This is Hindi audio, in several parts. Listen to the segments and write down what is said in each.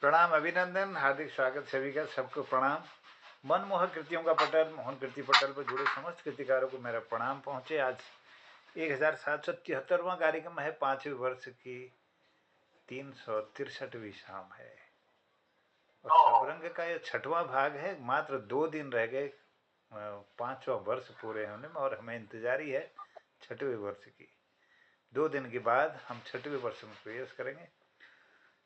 प्रणाम, अभिनंदन, हार्दिक स्वागत सभी का। सबको प्रणाम। मनमोहक कृतियों का पटल, मोहन कृति पटल पर जुड़े समस्त कृतिकारों को मेरा प्रणाम पहुंचे। आज 1773वां कार्यक्रम है। 5वें वर्ष की 363वीं शाम है और सबरंग का यह 6वां भाग है। मात्र 2 दिन रह गए 5वां वर्ष पूरे होने में और हमें इंतजारी है 6वें वर्ष की। 2 दिन के बाद हम 6वें वर्ष में प्रवेश करेंगे।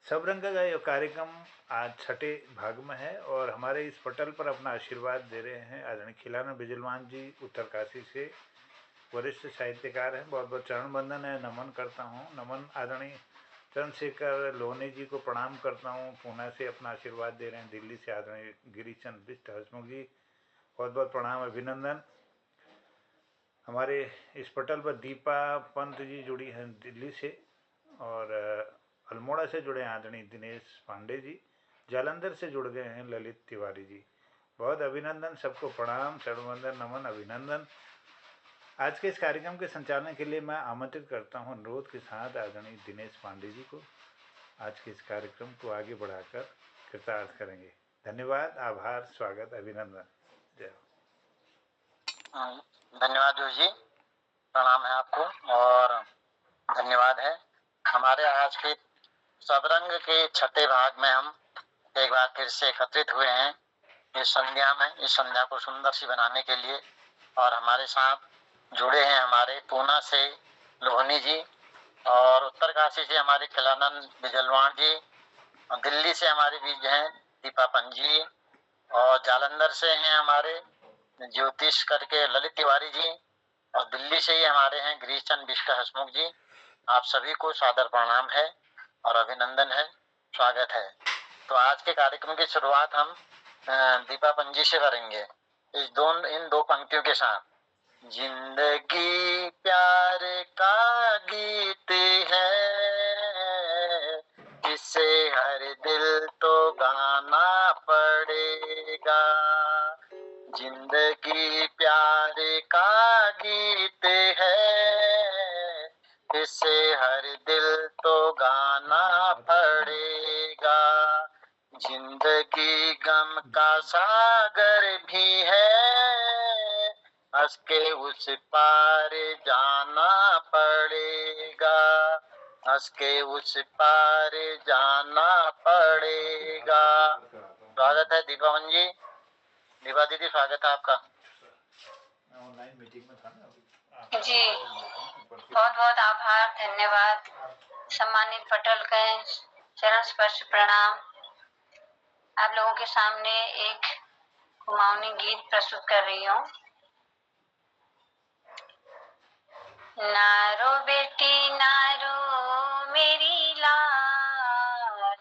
सबरंग का यह कार्यक्रम आज 6ठे भाग में है और हमारे इस पटल पर अपना आशीर्वाद दे रहे हैं आदरणीय खिलाना बिजलवान जी, उत्तरकाशी से वरिष्ठ साहित्यकार हैं। बहुत बहुत चरण बंदन है, नमन करता हूँ। नमन आदरणीय चंद्रशेखर लोहनी जी को प्रणाम करता हूँ। पूना से अपना आशीर्वाद दे रहे हैं। दिल्ली से आदरणीय गिरीचंद बिष्ट हसमुख जी, बहुत बहुत प्रणाम, अभिनंदन। हमारे इस पटल पर दीपा पंत जी जुड़ी हैं दिल्ली से और अल्मोड़ा से जुड़े हैं आदरणीय दिनेश पांडे जी। जालंधर से जुड़ गए हैं ललित तिवारी जी। बहुत अभिनंदन, सबको प्रणाम, चरणवंदन, नमन, अभिनंदन। आज के इस कार्यक्रम के संचालन के लिए मैं आमंत्रित करता हूं अनुरोध के साथ आदरणीय दिनेश पांडे जी को। आज के इस कार्यक्रम को आगे बढ़ाकर कृतार्थ करेंगे। धन्यवाद, आभार, स्वागत, अभिनंदन। जय हो। धन्यवाद जोशी जी, प्रणाम है आपको और धन्यवाद है। हमारे आज के सबरंग के 6ठे भाग में हम एक बार फिर से एकत्रित हुए हैं इस संध्या में, इस संध्या को सुंदर सी बनाने के लिए। और हमारे साथ जुड़े हैं हमारे पूना से लोहनी जी और उत्तरकाशी से हमारे खिलानंद बिजलवान जी, दिल्ली से हमारे बीच हैं दीपा पंजी और जालंधर से हैं हमारे ज्योतिष करके ललित तिवारी जी और दिल्ली से ही हमारे हैं गिरीशचंद बिष्ट हसमुख जी। आप सभी को सादर प्रणाम है और अभिनंदन है, स्वागत है। तो आज के कार्यक्रम की शुरुआत हम दीपा पंजी से करेंगे इन दो पंक्तियों के साथ। जिंदगी प्यार का गीत है, जिसे हर दिल तो गाना पड़ेगा। जिंदगी प्यार का गीत है, इसे हर दिल तो गाना पड़ेगा। जिंदगी गम का सागर भी है, हंस के उस पार जाना पड़ेगा। हंस के उस पार जाना पड़ेगा। स्वागत है दीपावन जी। दीपा दीदी, स्वागत है आपका। ऑनलाइन मीटिंग में था ना जी, बहुत बहुत आभार, धन्यवाद। सम्मानित पटल के चरण स्पर्श प्रणाम। आप लोगों के सामने एक कुमाऊनी गीत प्रस्तुत कर रही हूँ। नारो बेटी नारो मेरी लाल,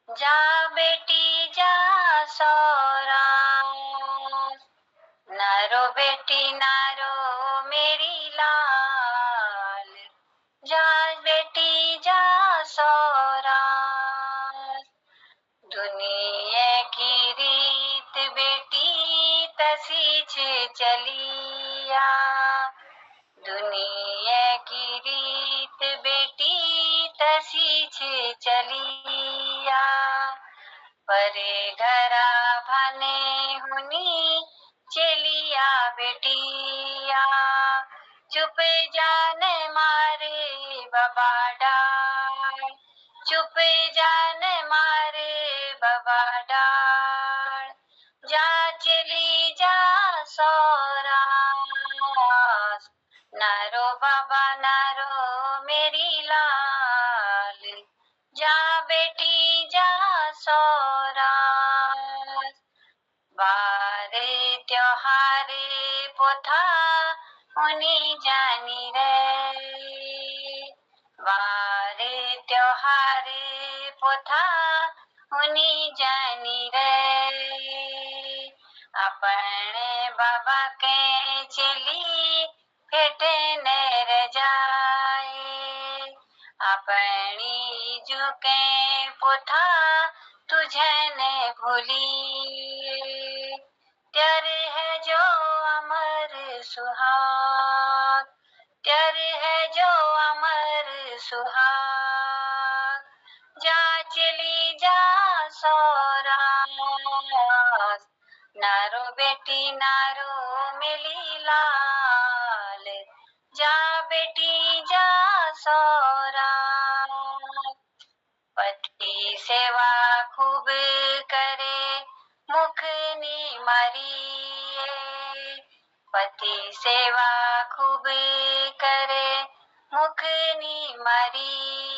जा बेटी जा सौराल। नारो बेटी नारो मेरी लाल, जा बेटी जा सौराल। दुनिया की रीत बेटी तसीछ चलिया, दुनिया की रीत बेटी तसीछ चलिया। परे घरा भने हुनी चलिया बेटिया, चुप जाने मारे बाबा डाल, चुप जाने मारे बाबा डाल। जा चली जा सौरास, नारो बाबा नारो मेरी लाल, जा बेटी जा सौरास। बारे त्योहारे पोथा उनी जानी रे, बारे त्योहारे पोथा उनी जानी रे। अपने बाबा के चली फेटे नर जाए, अपनी जुके पोथा तुझे ने भूली। तेरे है जो अमर सुहाग, तेरे है जो अमर सुहाग। जा चली जा नारो बेटी नारो मिली लाल, जा बेटी जा सौरा। पति सेवा खूब करे मुख निमारिये, पति सेवा खूब करे मुख निमारिये।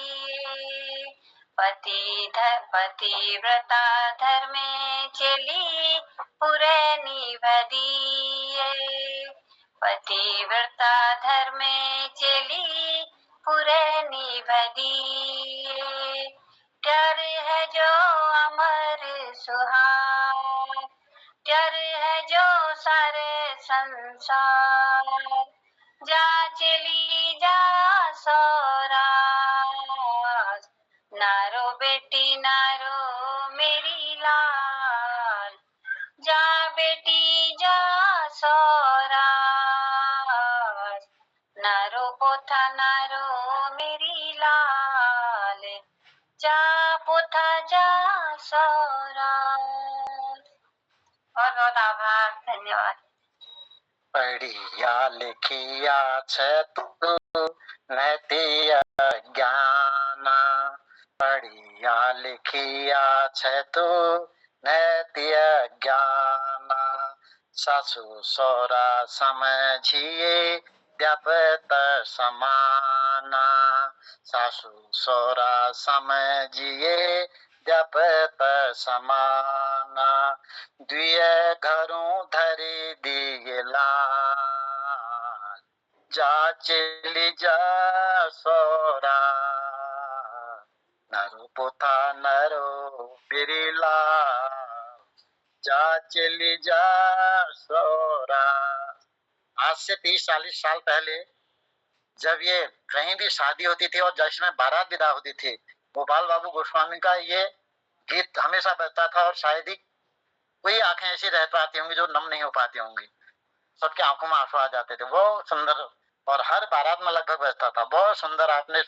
पतिव्रता धर्मे चली पुरे निभदिये, पतिव्रता धर्मे चली पुरे निभदिये। प्यार है जो अमर सुहाग, प्यार है जो सारे संसार, जा चली जा सौरा। नारो बेटी नारो मेरी लाल, जा बेटी जा सौरा। नारो पोथा नारो मेरी लाल, जा पोथा जा सौरा। बहुत बहुत आभार, धन्यवाद। पढ़िया लिखिया छे तू नैति ज्ञाना, पढ़िया लिखिया छे तू नैति ज्ञाना। सासु सौरा समझिए व्यापत समाना, सासु सौरा समझिए व्यापत समाना। द्विय घरों धरी दिए लाल, जा चली जा सौरा। नरो पोथा नरो मेरी लाल, जा चली जा सौरा। आज से 30-40 साल पहले जब ये कहीं भी शादी होती थी और जश्न में बारात विदा होती थी, गोपाल बाबू गोस्वामी का ये गीत हमेशा बजता था और शायद ही कोई आंखें ऐसी रह पाती होंगी जो नम नहीं हो पाती होंगी। सबके आंखों में आंसू आ जाते थे। बहुत सुंदर, और हर बारात में लगभग बजता था। बहुत सुंदर आपने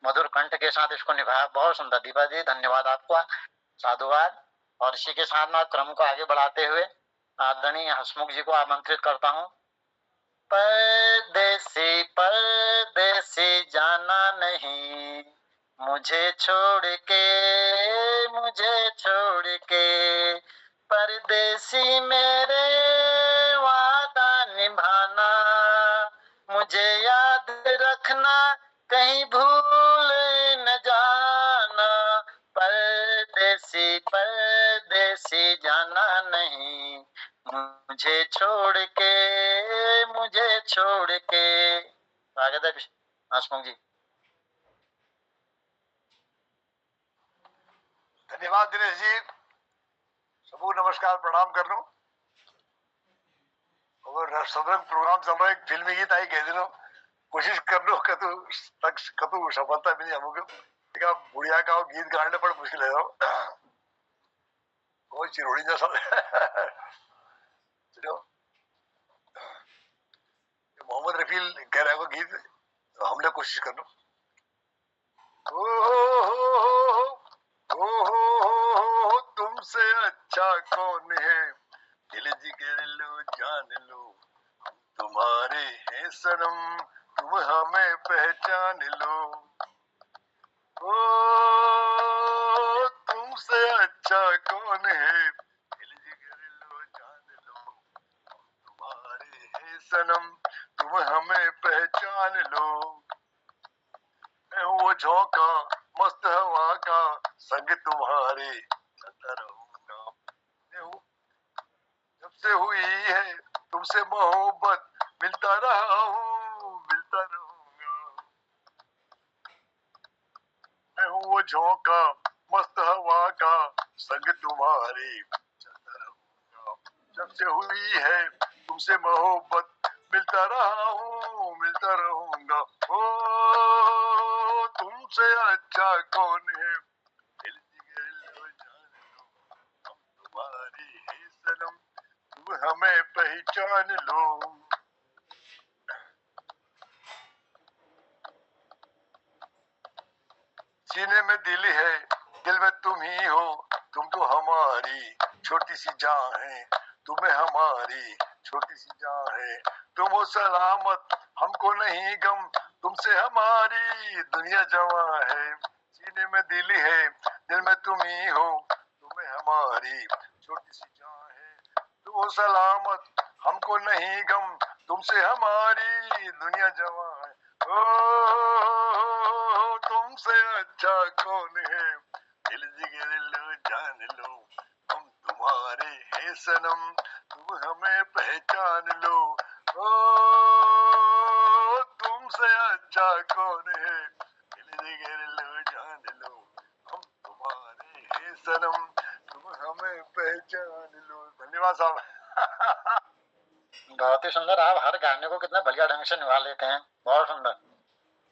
मधुर कंठ के साथ इसको निभाया, बहुत सुंदर। दीपा जी धन्यवाद आपका, साधुवाद। और इसी के साथ मैं क्रम को आगे बढ़ाते हुए आदरणीय हसमुख जी को आमंत्रित करता हूँ। परदेसी परदेसी जाना नहीं, मुझे छोड़ के परदेसी मेरे वादा निभाना। मुझे याद रखना कहीं भूल न जाना, परदेसी परदेसी जाना नहीं, मुझे छोड़ के। स्वागत है हसमुख जी। धन्यवाद दिनेश जी, सबको नमस्कार प्रणाम कर लो। और सदरंग प्रोग्राम चल रहा है, एक फिल्मी गीत आई कह दिनों, कोशिश कर लो कतु सफलता मिली हमको। बुढ़िया का गीत गाने पर मुश्किल है, कोई चिरोड़ी जैसा। मोहम्मद रफील कह रहा है वो गीत, तो हमने कोशिश कर लो। ओ तुमसे अच्छा कौन है, दिल जिगर लो जान लो, तुम्हारे हैं सनम, तुम हमें पहचान लो। ओ तुमसे अच्छा कौन है, दिल जिगर लो जान लो, तुम्हारे हैं सनम, तुम हमें पहचान लो। मैं हूँ वो झोंका मस्त हवा का, संग तुम्हारे चलता रहूंगा। मैं हूँ जब से हुई है तुमसे मोहब्बत, मिलता रहा हूँ मिलता रहूंगा। मैं हूँ वो झोंका मस्त हवा का, संग तुम्हारे चलता रहूंगा। जब से हुई है तुमसे मोहब्बत, मिलता रहा हूँ मिलता रहूंगा। ओ तुमसे अच्छा कौन है, दिल जिगर लो जान लो, हम तुम्हारे हैं सनम, तुम हमें पहचान लो। सीने में दिल है, दिल में तुम ही हो, तुम तो हमारी छोटी सी जान है, तुम्हें हमारी छोटी सी जान है, तुम हो सलामत हमको नहीं गम, तुमसे हमारी दुनिया जवां है, सीने में दिल है दिल में तुम ही हो, तुम्हें हमारी छोटी सी जान है, तुम हो सलामत हमको नहीं गम, तुमसे हमारी दुनिया जवां है। ओ तुमसे अच्छा कौन है, दिल जिगर लो जान लो, हम तुम्हारे हैं सनम, तुम हमें पहचान लो। ओ तुमसे अच्छा कौन है, दिल जिगर लो जान लो, हम तुम्हारे हैं सनम, तुम हमें पहचान लो। धन्यवाद साहब। बहुत ही सुंदर। आप हर गाने को कितना बढ़िया ढंग से निभा लेते हैं, बहुत सुंदर।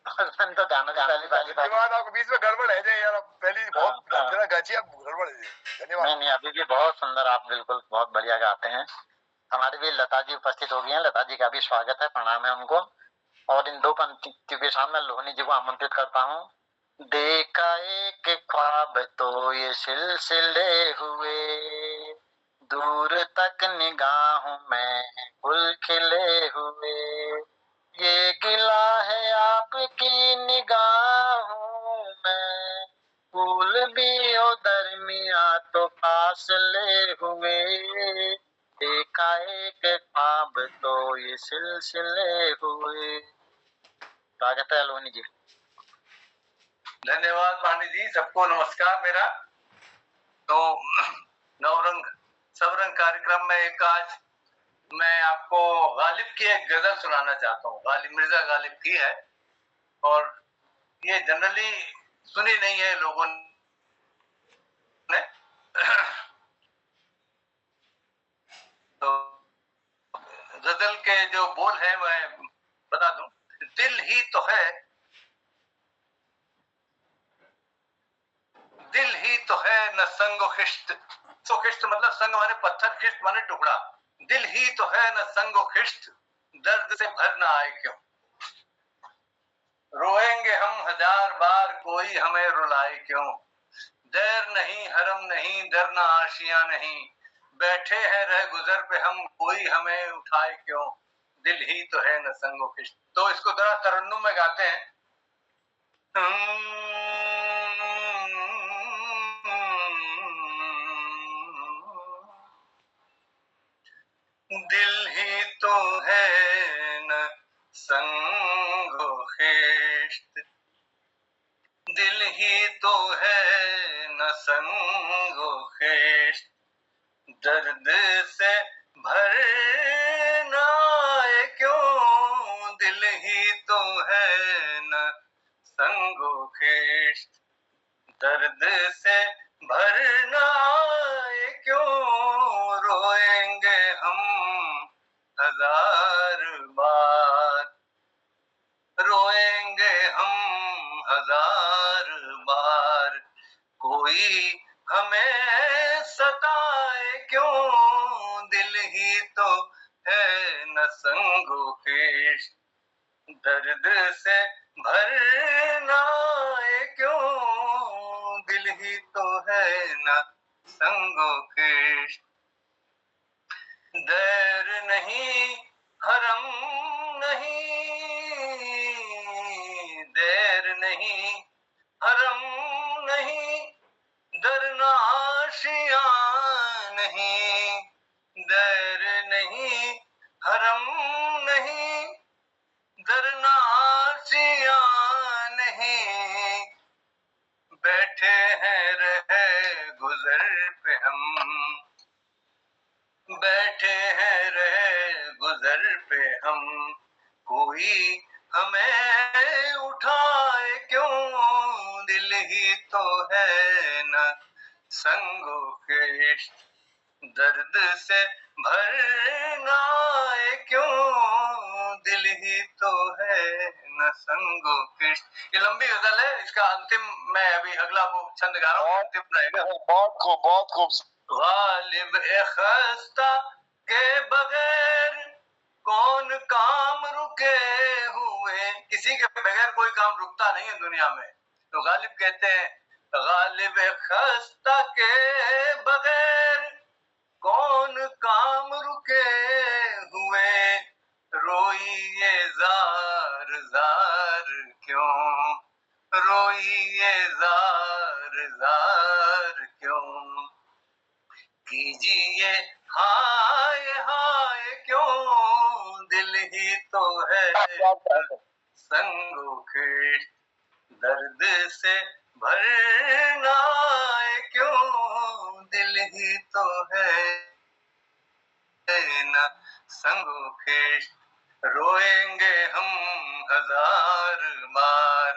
मैंने तो गानों की पहली बार धन्यवाद आपको, बीच में गड़बड़ है जी यार, पहली बहुत हाँ। गाची अब गड़बड़ है जी। धन्यवाद। नहीं, अभी भी बहुत सुंदर, आप बिल्कुल बहुत बढ़िया गाते हैं। हमारी भी लता जी उपस्थित हो गई हैं, लता जी का भी स्वागत है, प्रणाम है उनको। और इन दो पंक्तियों के साथ मैं लोहनी जी को आमंत्रित करता हूँ। देखा एक ख्वाब तो ये सिलसिले हुए, दूर तक निगाहों में गुल खिले हुए, ये गिला है आपकी निगाहों में, फूल भी हो दरमिया तो फासले हुए, देखा एक ख्वाब तो ये सिलसिले हुए। स्वागत है लोहनी जी। धन्यवाद पांडे जी, सबको नमस्कार मेरा। तो नवरंग सबरंग कार्यक्रम में एक आज मैं आपको गालिब की एक गजल सुनाना चाहता हूँ। गालिब मिर्जा गालिब की है और ये जनरली सुनी नहीं है लोगों ने। तो गजल के जो बोल है मैं बता दूं। दिल ही तो है, दिल ही तो है न संग खिश्त। तो खिश्त मतलब संग माने पत्थर, खिश्त माने टुकड़ा। दिल ही तो है न संग खिश्त, दर्द से भर ना आए क्यों। रोएंगे हम हजार बार कोई हमें रुलाए क्यों। दैर नहीं हरम नहीं डरना आशियां नहीं, बैठे हैं रह गुजर पे हम कोई हमें उठाए क्यों। दिल ही तो है न संग खिश्त। तो इसको जरा तरन्नुम में गाते हैं। दिल ही तो है न संगो खिश्त, दिल ही तो है न संगो खिश्त, दर्द से भर ना आए क्यों। दिल ही तो है न संगो खिश्त, दर्द से भर ना आए क्यों। रोएंगे हम हजार बार, रोएंगे हम हजार बार कोई हमें सताए क्यों। दिल ही तो है न संगो खिश्त, दर्द से भर ना आए क्यों। दिल ही तो है न संगो खिश्त। दैर नहीं हरम नहीं, दैर नहीं हरम नहीं डरना आशियां नहीं, दैर नहीं हरम नहीं डरना आशियां नहीं, बैठे हैं रहे गुजर पे हम, बैठे हैं रहे गुजर पे हम कोई हमें उठाए क्यों। दिल ही तो है न संगो खिश्त, दर्द से भर ना आए क्यों। दिल ही तो है न संगो खिश्त। ये लंबी गजल है, इसका अंतिम मैं अभी अगला वो छंद गा रहा हूँ, अंतिम रहेगा। बहुत खूब। गालिब ए खस्ता के बगैर कौन काम रुके हुए। किसी के बगैर कोई काम रुकता नहीं है दुनिया में। तो गालिब कहते हैं, गालिब ए खस्ता के बगैर कौन काम रोइए जार जार क्यों, कीजिए हाय हाय क्यों, दिल ही तो है संगो खेड़, दर्द से भरना है क्यों, दिल ही तो है न संगो खेड़, रोएंगे हम हजार बार,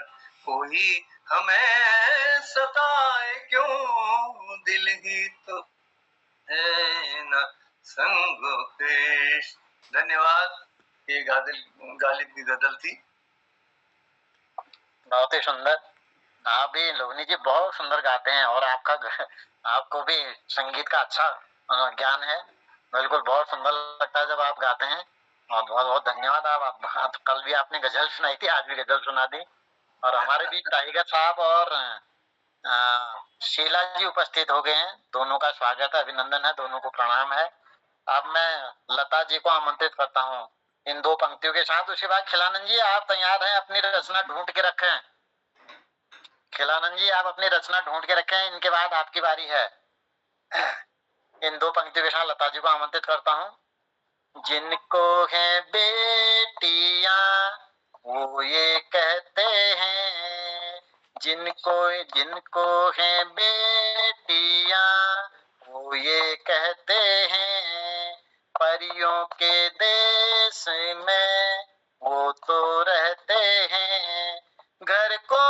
कोई हमें सताए क्यों, दिल ही तो है न संगो खेड़। धन्यवाद। ये गालिब की गजल थी। बहुत ही सुंदर। आप भी लोहनी जी बहुत सुंदर गाते हैं और आपको भी संगीत का अच्छा ज्ञान है। बिल्कुल बहुत सुंदर लगता है जब आप गाते हैं और बहुत बहुत धन्यवाद। आप कल भी आपने गजल सुनाई थी, आज भी गजल सुना दी। और हमारे बीच टाइगर साहब और शीला जी उपस्थित हो गए हैं। दोनों का स्वागत है, अभिनंदन है, दोनों को प्रणाम है। अब मैं लता जी को आमंत्रित करता हूँ इन दो पंक्तियों के साथ। उसके बाद खिलानंद जी आप तैयार हैं, अपनी रचना ढूंढ के रखें। खिलानंद जी आप अपनी रचना ढूंढ के रखें, इनके बाद आपकी बारी है। इन दो पंक्तियों के साथ लता जी को आमंत्रित करता हूँ। जिनको है बेटियां वो ये कहते हैं, जिनको जिनको है बेटियां वो ये कहते हैं, परियों के देश में वो तो रहते हैं, घर को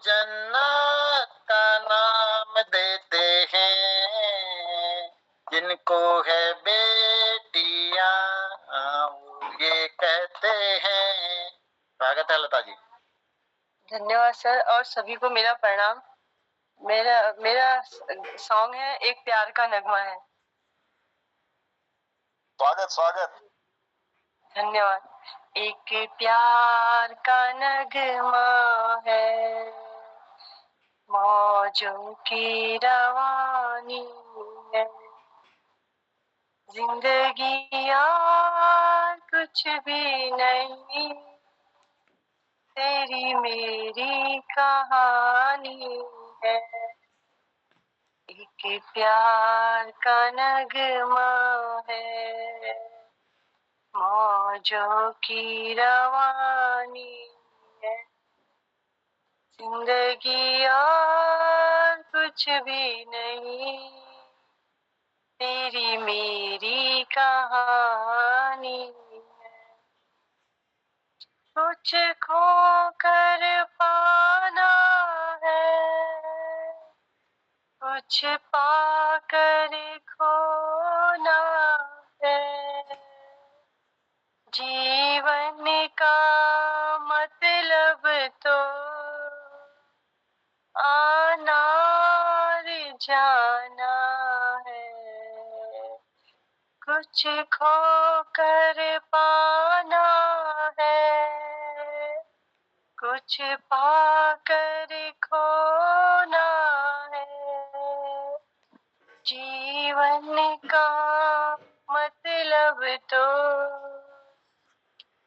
जन्नत का नाम देते हैं, जिनको है बेटियां वो ये कहते हैं। स्वागत है लता जी। धन्यवाद सर और सभी को मेरा प्रणाम। मेरा मेरा सॉन्ग है एक प्यार का नगमा है। स्वागत स्वागत। धन्यवाद। एक प्यार का नगमा है, मौजों की रवानी है, जिंदगी यार कुछ भी नहीं, तेरी मेरी कहानी है। एक प्यार का नगमा है, मौजों की रवानी है, जिंदगी और कुछ भी नहीं, तेरी मेरी कहानी है। कुछ खो कर पाना है, कुछ पाकर खोना है, जीवन का मतलब तो आना और जाना है, कुछ खो कर पाना है, कुछ पाकर खोना है, जीवन का मतलब तो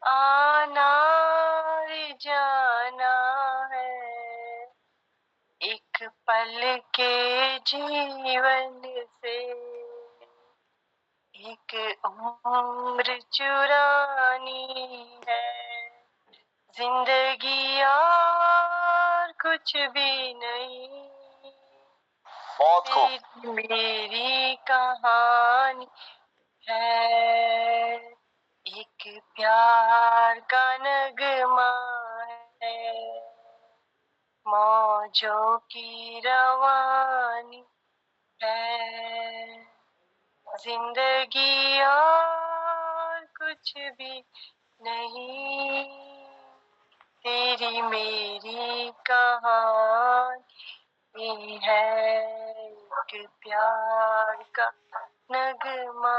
आना और जाना है, एक पल के जीवन से एक उम्र चुरानी है, जिंदगी और कुछ भी नहीं, बहुत खूब। मेरी कहानी है। एक प्यार का नगमा है, मौजों की रवानी है, जिंदगी और कुछ भी नहीं, तेरी मेरी कहानी है। एक प्यार का नगमा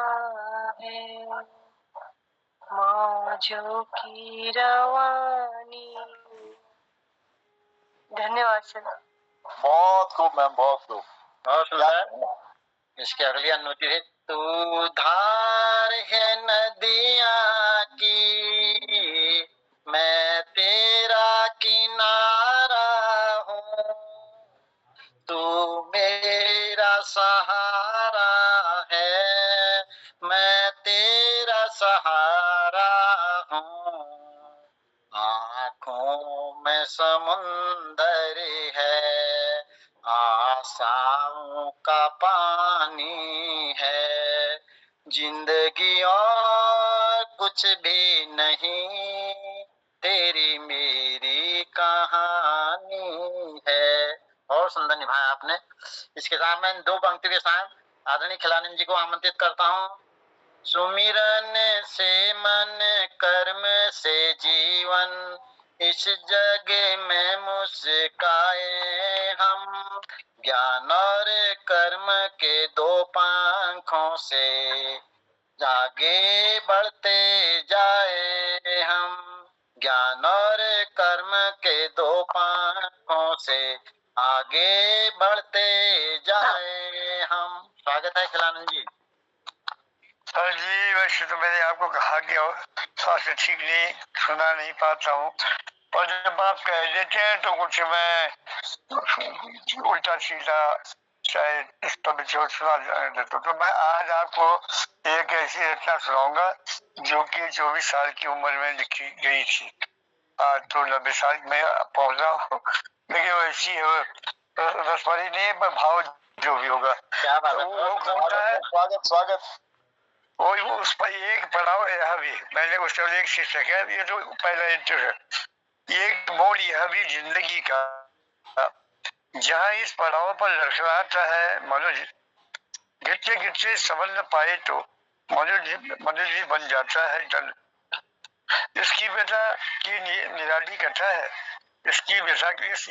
है, मौजों की रवानी। धन्यवाद सर। बहुत खूब मैम, बहुत खूब। बहुत सुंदर। इसकी अगली अनुति है। तू धार है नदियाँ की, मैं तेरा किनारा, तू मेरा सहारा है, मैं तेरा सहारा हूँ। आँखों में समुंदर है, आशाओं का पानी है, जिंदगी और कुछ भी नहीं, तेरी मेरी कहानी है। और सुंदर निभाया आपने। इसके साथ मैं 2 पंक्ति के साथ आदरणीय खिलानी जी को आमंत्रित करता हूँ। सुमिरन से मन, कर्म से जीवन, इस जग में मुस्काए हम, ज्ञान और कर्म के 2 पंखों से आगे बढ़ते जाए हम, ज्ञान और कर्म के 2 पंखों से आगे बढ़ते जाए हम। स्वागत है खिलानंद जी। सर जी, वैसे तो मैंने आपको कहा कि स्वास्थ्य ठीक नहीं, सुना नहीं पाता हूँ, और जब आप कह देते हैं तो कुछ मैं उल्टा सीधा शायद इस पर सुना देता हूँ। तो मैं आज आपको एक ऐसी रचना सुनाऊंगा जो कि 24 साल की उम्र में लिखी गई थी। आज तो 90 साल में पहुंच रहा हूँ, लेकिन वैसी रसवारी नहीं है, पर भाव जो भी होगा। क्या बात है, वो होता है स्वागत स्वागत। वो उस पर एक पड़ाव यह भी, मैंने उस एक शीर्षक है, ये तो पहला इंटर है, एक मोड़ यह भी जिंदगी का, जहाँ इस पड़ाव पर लड़खड़ाता है मनुष्य, गिरते गिरते संभल न पाए तो मनुष्य बन जाता है जल। इसकी व्यथा की निराली कथा है, इसकी व्यथा की इस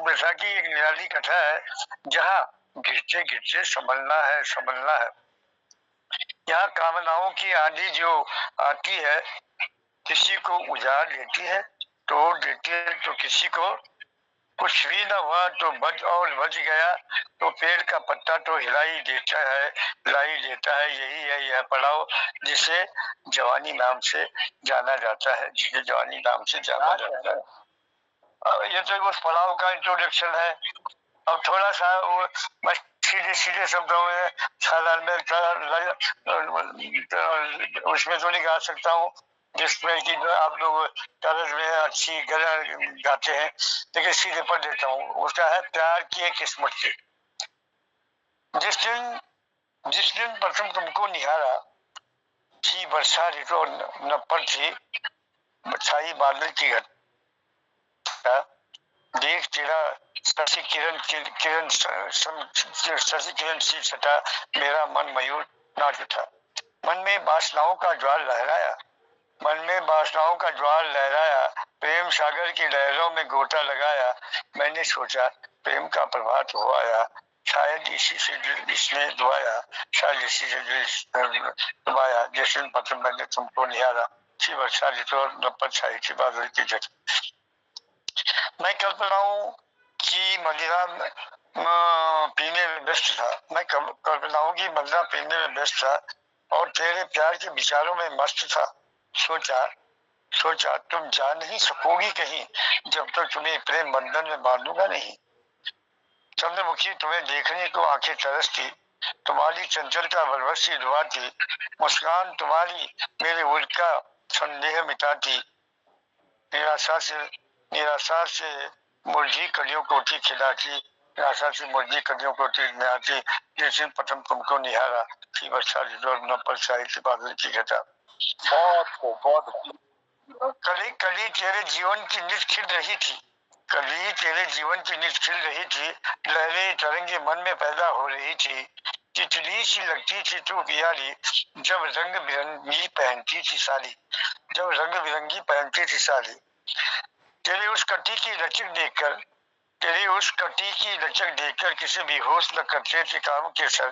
व्यथा की एक निराली कथा है, जहाँ गिरते गिरते संभलना है। यहाँ कामनाओं की आंधी जो आती है, किसी को उजाड़ देती है, तोड़ देती है, तो किसी को कुछ भी न हुआ तो बच गया, तो पेड़ का पत्ता तो हिलाई देता है। यही है यह पड़ाव जिसे जवानी नाम से जाना जाता है, जिसे जवानी नाम से जाना जाता है। ये तो उस पड़ाव का इंट्रोडक्शन है। अब थोड़ा सा मैं सीधे शब्दों में साधारण में उसमें तो नहीं गा सकता हूँ, जिसमें कि आप लोग तरज में अच्छी गाते हैं, लेकिन सीधे पढ़ देता हूँ। उसका है प्यार की एक किस्मत से। जिस दिन प्रथम तुमको निहारा, थी वर्षा ऋतु न पर थी छाई बादल की घटा, देख तेरा शशि किरण सी सटा, मेरा मन मयूर नाच उठा। मन में वासनाओं का ज्वार लहराया, प्रेम सागर की लहरों में गोता लगाया। मैंने सोचा प्रेम का प्रभात हो आया, शायद इसी से दिल इसने दुआया, शायद इसी से दिल दुआया। जिस दिन पत्र मैंने तुमको निहारा, थी वर्षा ऋतु न पर छाई थी बादल की जट। मैं कल्पनाओं की मदिरा पीने में व्यस्त था, मैं कल्पनाओं की मदिरा पीने में व्यस्त था और तेरे प्यार के विचारों में मस्त था। सोचा तुम जा नहीं सकोगी कहीं, जब तक तुम्हें प्रेम बंधन में बांधूंगा नहीं। चंद्रमुखी तुम्हें देखने को आंखें तरसती, तुम्हारी चंचलता बरबसी दुआती, मुस्कान तुम्हारी मेरे उड़ का संदेह मिटाती। निराशा से मुरझी कलियों को खिलाती, निराशा से मुरझी कलियों को आती। जिस दिन प्रथम तुमको निहारा, थी वर्षा ऋतु न पर छाई थी बादल की घटा। बहुत कली कली तेरे जीवन की नींद खिल रही थी, कली तेरे जीवन की नींद खिल रही थी, लहरें तरंगे मन में पैदा हो रही थी। तितली सी लगती थी तू प्यारी, जब रंग बिरंगी पहनती थी साड़ी, जब रंग बिरंगी पहनती थी साड़ी। तेरी उस कटी की लचक देखकर किसी बेहोश न करते थे काम के सर,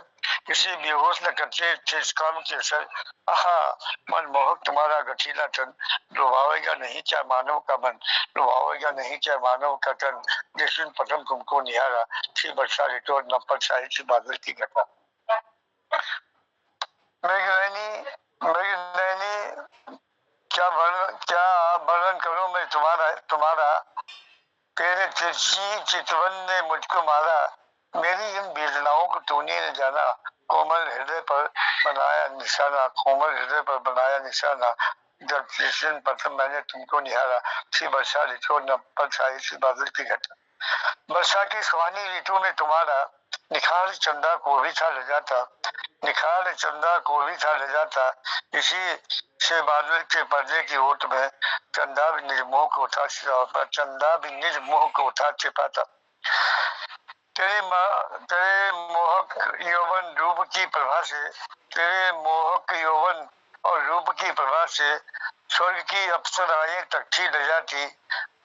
किसी बेहोश न करते थे इस काम के सर। आहा मनमोहक तुम्हारा गठीला तन, लुभावेगा नहीं क्या मानव का मन, लुभावेगा नहीं क्या मानव का तन। जिस दिन प्रथम तुमको निहारा, थी वर्षा ऋतु न पर छाई थी बादल की घटा। मेघनैनी क्या वर्णन करूं मैं तुम्हारा, तेरे तिरछी चितवन ने मुझको मारा, मेरी इन वेदनाओं को तूने न जाना, कोमल हृदय पर बनाया निशाना, कोमल हृदय पर बनाया निशाना। जब जिस दिन प्रथम मैंने तुमको निहारा, सी वर्षा ऋतु न पर छाई सी बादल की घटा। वर्षा की सुहानी ऋतु में तुम्हारा निखार चंदा को भी था ले जाता, निखार चंदा को भी था ले जाता। इसी से बादल के पर्दे की ओट में चंदा भी निज मुंह को उठा छिपाता, चंदा भी निज मुंह को उठा छिपाता। तेरे मोहक यौवन रूप की प्रभा से, तेरे मोहक यौवन और रूप की प्रभा से स्वर्ग की अप्सराएं तकती ले जाती।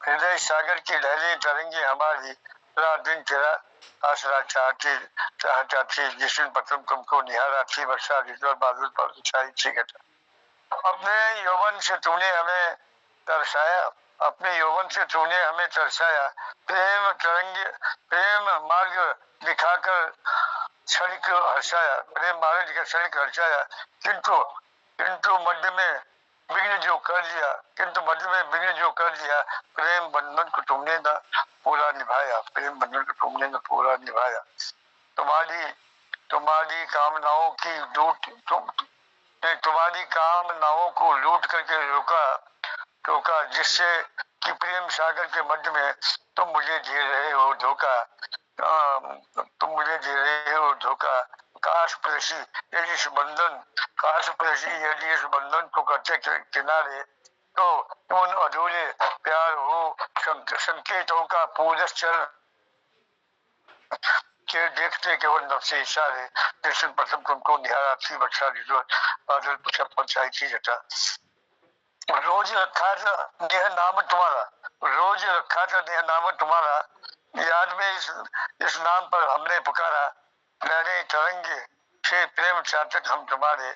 हृदय सागर की लहरें तरंगे हमारी, रात दिन तेरा आसरा चाहता थी। जिस दिन प्रथम तुमको निहारा, थी वर्षा ऋतु और बादल पर छाई थी घटा। अपने यौवन से तूने हमें तरसाया, अपने यौवन से तूने हमें तरसाया। प्रेम तरंग, प्रेम मार्ग दिखाकर क्षण को हर्षाया, प्रेम मार्ग दिखा क्षण को हर्षाया। किंतु किंतु मध्य में विघ्न जो कर दिया, किंतु मध्य में विघ्न जो कर दिया, प्रेम बंधन को तुमने न पूरा निभाया, प्रेम बंधन को तुमने न पूरा निभाया। तुम्हारी तुम्हारी कामनाओं की लूट तुम्हारी कामनाओं को लूट करके रोका जिससे कि प्रेम सागर के मध्य में तुम मुझे दे रहे हो धोखा, तुम मुझे दे रहे हो धोखा। काश प्रेसी यदि इस बंधन, काश प्रेसी यदि इस बंधन को करते किनारे, तो उन अधूरे प्यार हो संकेतों का पूरस चरण के देखते केवल नफसे इशारे। जिस दिन प्रथम तुमको निहारा, थी वर्षा ऋतु बादल पर छाई थी घटा। रोज रखा था नेह नाम तुम्हारा, रोज रखा था नेह नाम तुम्हारा। याद में इस नाम पर हमने पुकारा, लहरें तरंगे से प्रेम चातक हम तुम्हारे।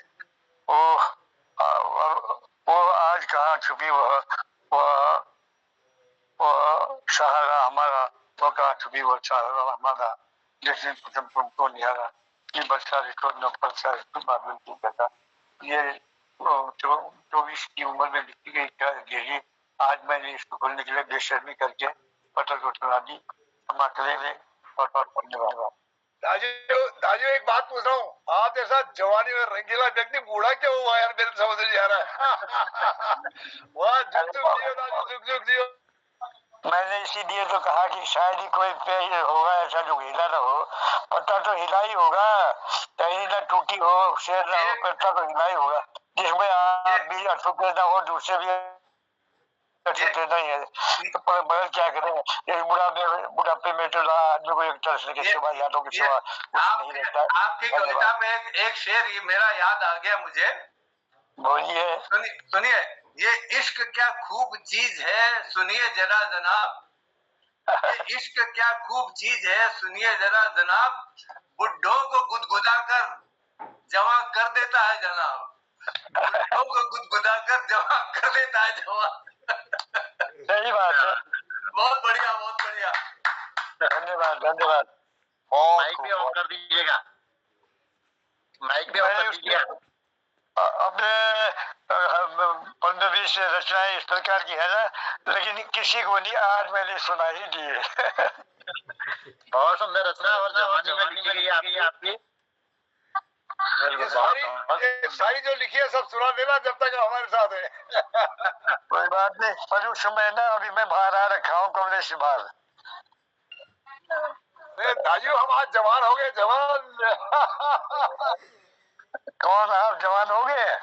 वो आज कहाँ छुपी वह सहारा हमारा, वो कहाँ छुपी वह सहारा हमारा। जिस दिन प्रथम तुमको निहारा, कि वर्षा ऋतु न वर्षा ऋतु बादल की घटा। ये 24 की उम्र में लिखी गई गहरी, आज मैंने इसको भूलने के लिए बेशर्मी करके पटल को सुना दी। क्षमा करेंगे और धन्यवाद। दाजू एक बात पूछ रहा हूँ, आप जैसा जवानी में रंगीला व्यक्ति बूढ़ा क्यों हुआ यार, मेरे समझ नहीं आ रहा है। वाह, जुग जुग जियो। मैंने इसीलिए तो कहा कि शायद ही कोई पेड़ होगा ऐसा जो हिला ना हो। पत्ता तो हिला ही होगा, कहीं ना टूटी हो, शेर ना हो, पत्ता तो हिला ही होगा। जिसमें आप भी अछूते ना हो, दूसरे भी अछूते नहीं है, तो बगल क्या करें। इस बुढ़ापे में तो आदमी को एक तरह के सिवा यादों के सिवा नहीं रहता है। आपकी कविता पे एक शेर ये मेरा याद आ गया मुझे, बोलिए। सुनिए, ये इश्क क्या खूब चीज है, सुनिए जरा जनाब। ये इश्क क्या खूब चीज है, सुनिए जरा जनाब। बुड्ढों को गुदगुदा कर जमा कर देता है जनाब, बुड्ढों को गुदगुदा कर जमा कर देता है जवाब। सही बात है। बहुत बढ़िया, बहुत बढ़िया। धन्यवाद धन्यवाद। माइक भी ऑन कर दीजिएगा, माइक भी ऑन कर दीजिएगा। अपने 15-20 रचनाएं इस प्रकार की है ना, लेकिन किसी को नहीं, आज मैंने सुना ही दी है। बहुत सुंदर रचना और जवानी में लिखी गई आपकी। सारी जो लिखी है सब सुना देना जब तक हमारे साथ है। कोई बात नहीं, पर उस समय ना अभी मैं बाहर आ रखा हूँ कमरे से बाहर। दाजू हम आज जवान हो गए, जवान। कौन आप जवान हो गए?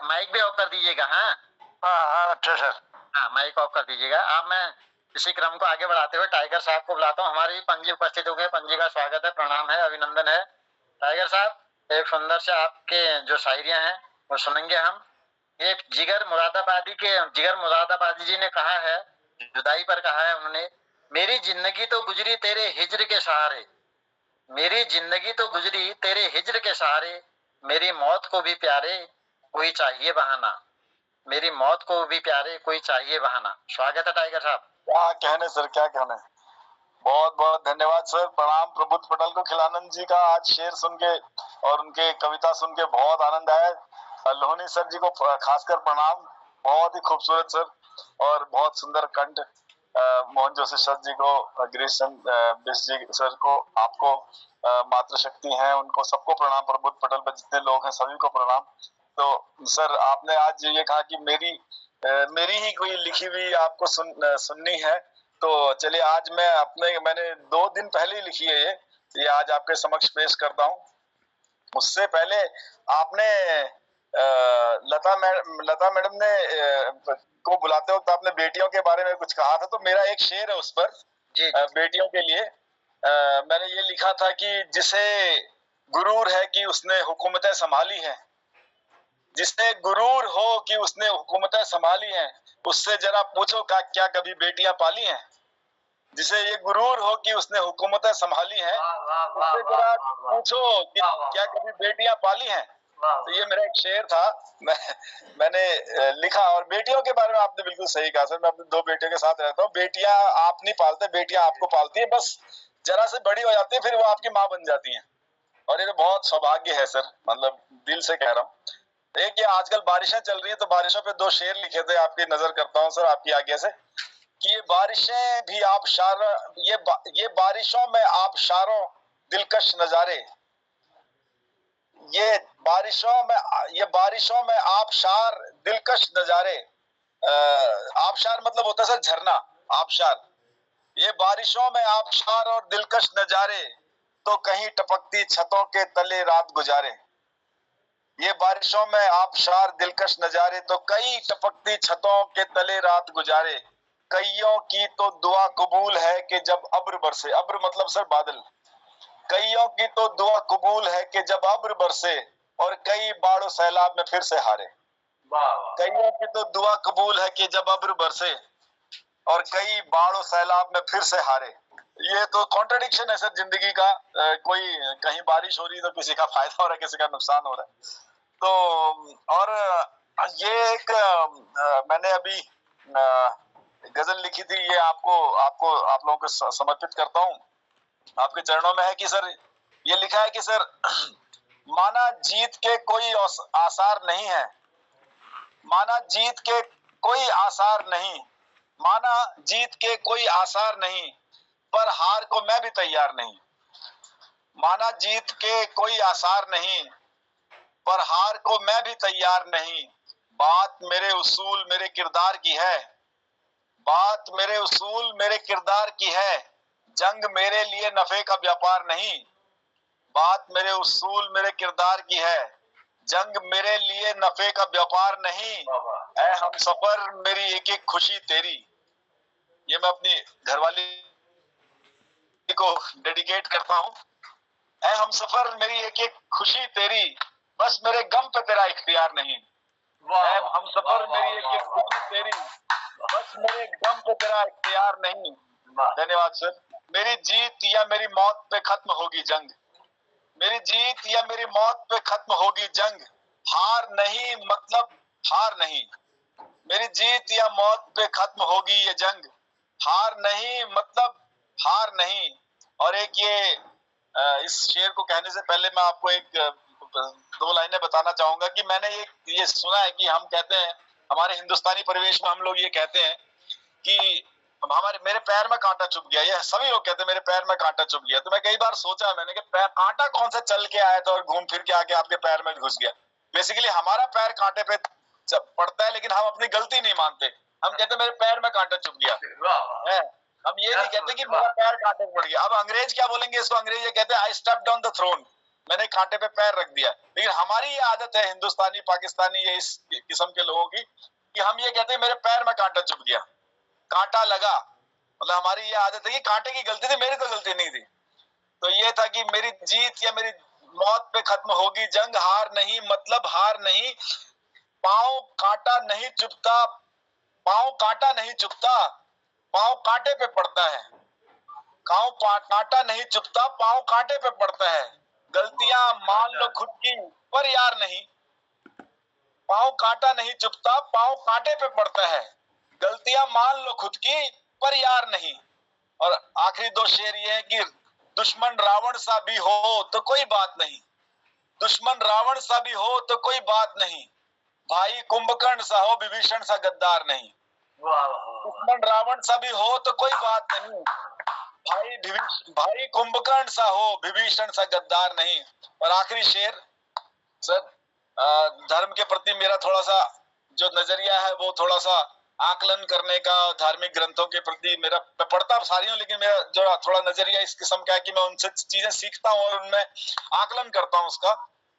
माइक भी ऑफ कर दीजिएगा। हाँ हाँ अच्छा सर। हाँ, माइक ऑफ कर दीजिएगा। अब मैं इसी क्रम को आगे बढ़ाते हुए टाइगर साहब को बुलाता हूँ। हमारे पंजी उपस्थित हो गए, पंजी का स्वागत है, प्रणाम है, अभिनंदन है। टाइगर साहब एक सुंदर से आपके जो शायरियां हैं वो सुनेंगे हम। एक जिगर मुरादाबादी जी ने कहा है, जुदाई पर कहा है उन्होंने, मेरी जिंदगी तो गुजरी तेरे हिज्र के सहारे, मेरी जिंदगी तो गुजरी तेरे हिज्र के सहारे, मेरी मौत को भी प्यारे कोई चाहिए बहाना, मेरी मौत को भी प्यारे कोई चाहिए बहाना। स्वागत है टाइगर साहब। क्या कहने सर, क्या कहने। बहुत बहुत धन्यवाद सर। प्रणाम प्रबुद्ध पटल को, खिलानंद जी का आज शेर सुन के और उनके कविता सुन के बहुत आनंद आया। लोहनी सर जी को खासकर प्रणाम, बहुत ही खूबसूरत सर। और बहुत सुंदर कंठ मोहन जोशी सर जी को, गिरीश चंद बिस जी सर को, आपको, मातृशक्ति हैं उनको सबको प्रणाम, प्रबुद्ध पटल पर जितने लोग हैं सभी को प्रणाम। तो सर आपने आज ये कहा कि मेरी ही कोई लिखी हुई आपको सुननी है, तो चलिए आज मैंने 2 दिन पहले ही लिखी है ये आज आपके समक्ष पेश करता हूँ। उससे पहले आपने लता मैडम ने को बुलाते वक्त आपने बेटियों के बारे में कुछ कहा था, तो मेरा एक शेर है उस पर बेटियों के लिए। मैंने ये लिखा था कि जिसे गुरूर है कि उसने हुकूमतें संभाली हैं, जिसे गुरूर हो कि उसने हुकूमतें संभाली हैं, उससे जरा पूछो क्या कभी बेटियां पाली हैं। जिसे ये गुरूर हो कि उसने हुकूमतें संभाली हैं, उससे जरा पूछो कि क्या कभी बेटियां पाली हैं। तो ये मेरा एक शेर था, मैंने लिखा। और बेटियों के बारे में आपने बिल्कुल सही कहा सर, मैं अपने 2 बेटियों के साथ रहता हूँ। बेटियां आप नहीं पालते, बेटियां आपको पालती है, बस जरा से बड़ी हो जाती है फिर वो आपकी माँ बन जाती है। और ये बहुत सौभाग्य है सर, मतलब दिल से कह रहा हूँ। एक ये आजकल बारिशें चल रही है, तो बारिशों पे 2 शेर लिखे थे, आपकी नजर करता हूँ सर आपकी आज्ञा से, कि ये बारिशें भी आबशार, ये बारिशों में आबशारों दिलकश नजारे, ये बारिशों में आबशार दिलकश नजारे। आबशार मतलब होता है सर झरना, आबशार। ये बारिशों में आबशार और दिलकश नजारे, तो कहीं टपकती छतों के तले रात गुजारे। ये बारिशों में आबशार दिलकश नजारे, तो कई टपकती छतों के तले रात गुजारे। कईयों की तो दुआ कबूल है कि जब अब्र बरसे, अब्र मतलब सर बादल। कईयों की तो दुआ कबूल है कि जब अब्र बरसे, और कई बाढ़ सैलाब में फिर से हारे। कईयों की तो दुआ कबूल है कि जब अब्र बरसे, और कई बाढ़ सैलाब में फिर से हारे। ये तो कॉन्ट्रडिक्शन है सर जिंदगी का। कोई कहीं बारिश हो रही है तो किसी का फायदा हो रहा है, किसी का नुकसान हो रहा है। तो और ये एक मैंने अभी गजल लिखी थी, ये आप लोगों को समर्पित करता हूँ, आपके चरणों में है कि सर ये लिखा है कि सर माना जीत के कोई आसार नहीं है, माना जीत के कोई आसार नहीं, माना जीत के कोई आसार नहीं, पर हार को मैं भी तैयार नहीं। माना जीत के कोई आसार नहीं, पर हार को मैं भी तैयार नहीं। बात मेरे उसूल मेरे किरदार की है, बात मेरे उसूल मेरे किरदार की है, जंग मेरे लिए नफे का व्यापार नहीं। बात मेरे उसूल मेरे किरदार की है, जंग मेरे लिए नफे का व्यापार नहीं। ऐ हम सफर मेरी एक एक खुशी तेरी, ये मैं अपनी घरवाली को डेडिकेट करता हूँ। ऐ हम सफर मेरी एक एक खुशी तेरी, बस मेरे गम पे तेरा इख्तियार नहीं। ऐ हम सफर मेरी एक एक खुशी तेरी, बस मेरे गम पे तेरा इख्तियार नहीं। धन्यवाद सर। मेरी जीत या मेरी मौत पे खत्म होगी जंग, मेरी जीत या मेरी मौत पे खत्म होगी जंग, हार नहीं मतलब हार नहीं। मेरी जीत या मौत पे खत्म होगी ये जंग, हार नहीं मतलब हार नहीं। और एक ये इस शेर को कहने से पहले मैं आपको एक 2 लाइनें बताना चाहूंगा कि मैंने ये सुना है कि हम कहते हैं, हमारे हिंदुस्तानी परिवेश में हम लोग ये कहते हैं कि मेरे पैर में कांटा चुभ गया। ये सभी लोग कहते हैं मेरे पैर में कांटा चुभ गया। तो मैं कई बार सोचा मैंने कि कांटा कौन सा चल के आया था और घूम फिर के आके आपके पैर में घुस गया। बेसिकली हमारा पैर कांटे पे पड़ता है, लेकिन हम अपनी गलती नहीं मानते। हम कहते मेरे पैर में कांटा चुभ गया है, हम ये नहीं कहते कि मेरा पैर कांटे पे पड़ गया। अब अंग्रेज क्या बोलेंगे इसको? अंग्रेज ये कहते हैं I stepped on the thorn, मैंने कांटे पे पैर रख दिया। लेकिन हमारी ये आदत है हिंदुस्तानी पाकिस्तानी ये इस किस्म के लोगों की कि हम ये कहते हैं मेरे पैर में कांटा चुभ गया, कांटा लगा। मतलब हमारी ये आदत है कि कांटे की गलती थी, मेरी तो गलती नहीं थी। तो ये था कि मेरी जीत या मेरी मौत पे खत्म होगी जंग, हार नहीं मतलब हार नहीं। पांव कांटा नहीं चुभता, पांव कांटा नहीं चुभता, पांव कांटे पे पड़ता है। कांटा नहीं चुभता, पांव कांटे पे पड़ता है। गलतियां मान लो खुद की पर यार नहीं। पांव कांटा नहीं चुभता, पांव कांटे पे पड़ता है। गलतियां मान लो खुद की पर यार नहीं। और आखिरी 2 शेर ये है कि दुश्मन रावण सा भी हो तो कोई बात नहीं, दुश्मन रावण सा भी हो तो कोई बात नहीं। भाई कुंभकर्ण सा हो विभीषण सा गद्दार नहीं। वाह वाह। दुश्मन रावण सा भी हो तो कोई बात नहीं, भाई कुंभकर्ण सा हो, विभीषण सा गद्दार नहीं। और आखिरी शेर सर, धर्म के प्रति मेरा थोड़ा सा जो नजरिया है वो थोड़ा सा आकलन करने का, धार्मिक ग्रंथों के प्रति मेरा, मैं पढ़ता सारी हूँ लेकिन मेरा जो थोड़ा नजरिया इस किस्म का है कि मैं उनसे चीजें सीखता हूँ और उनमें आकलन करता हूँ उसका।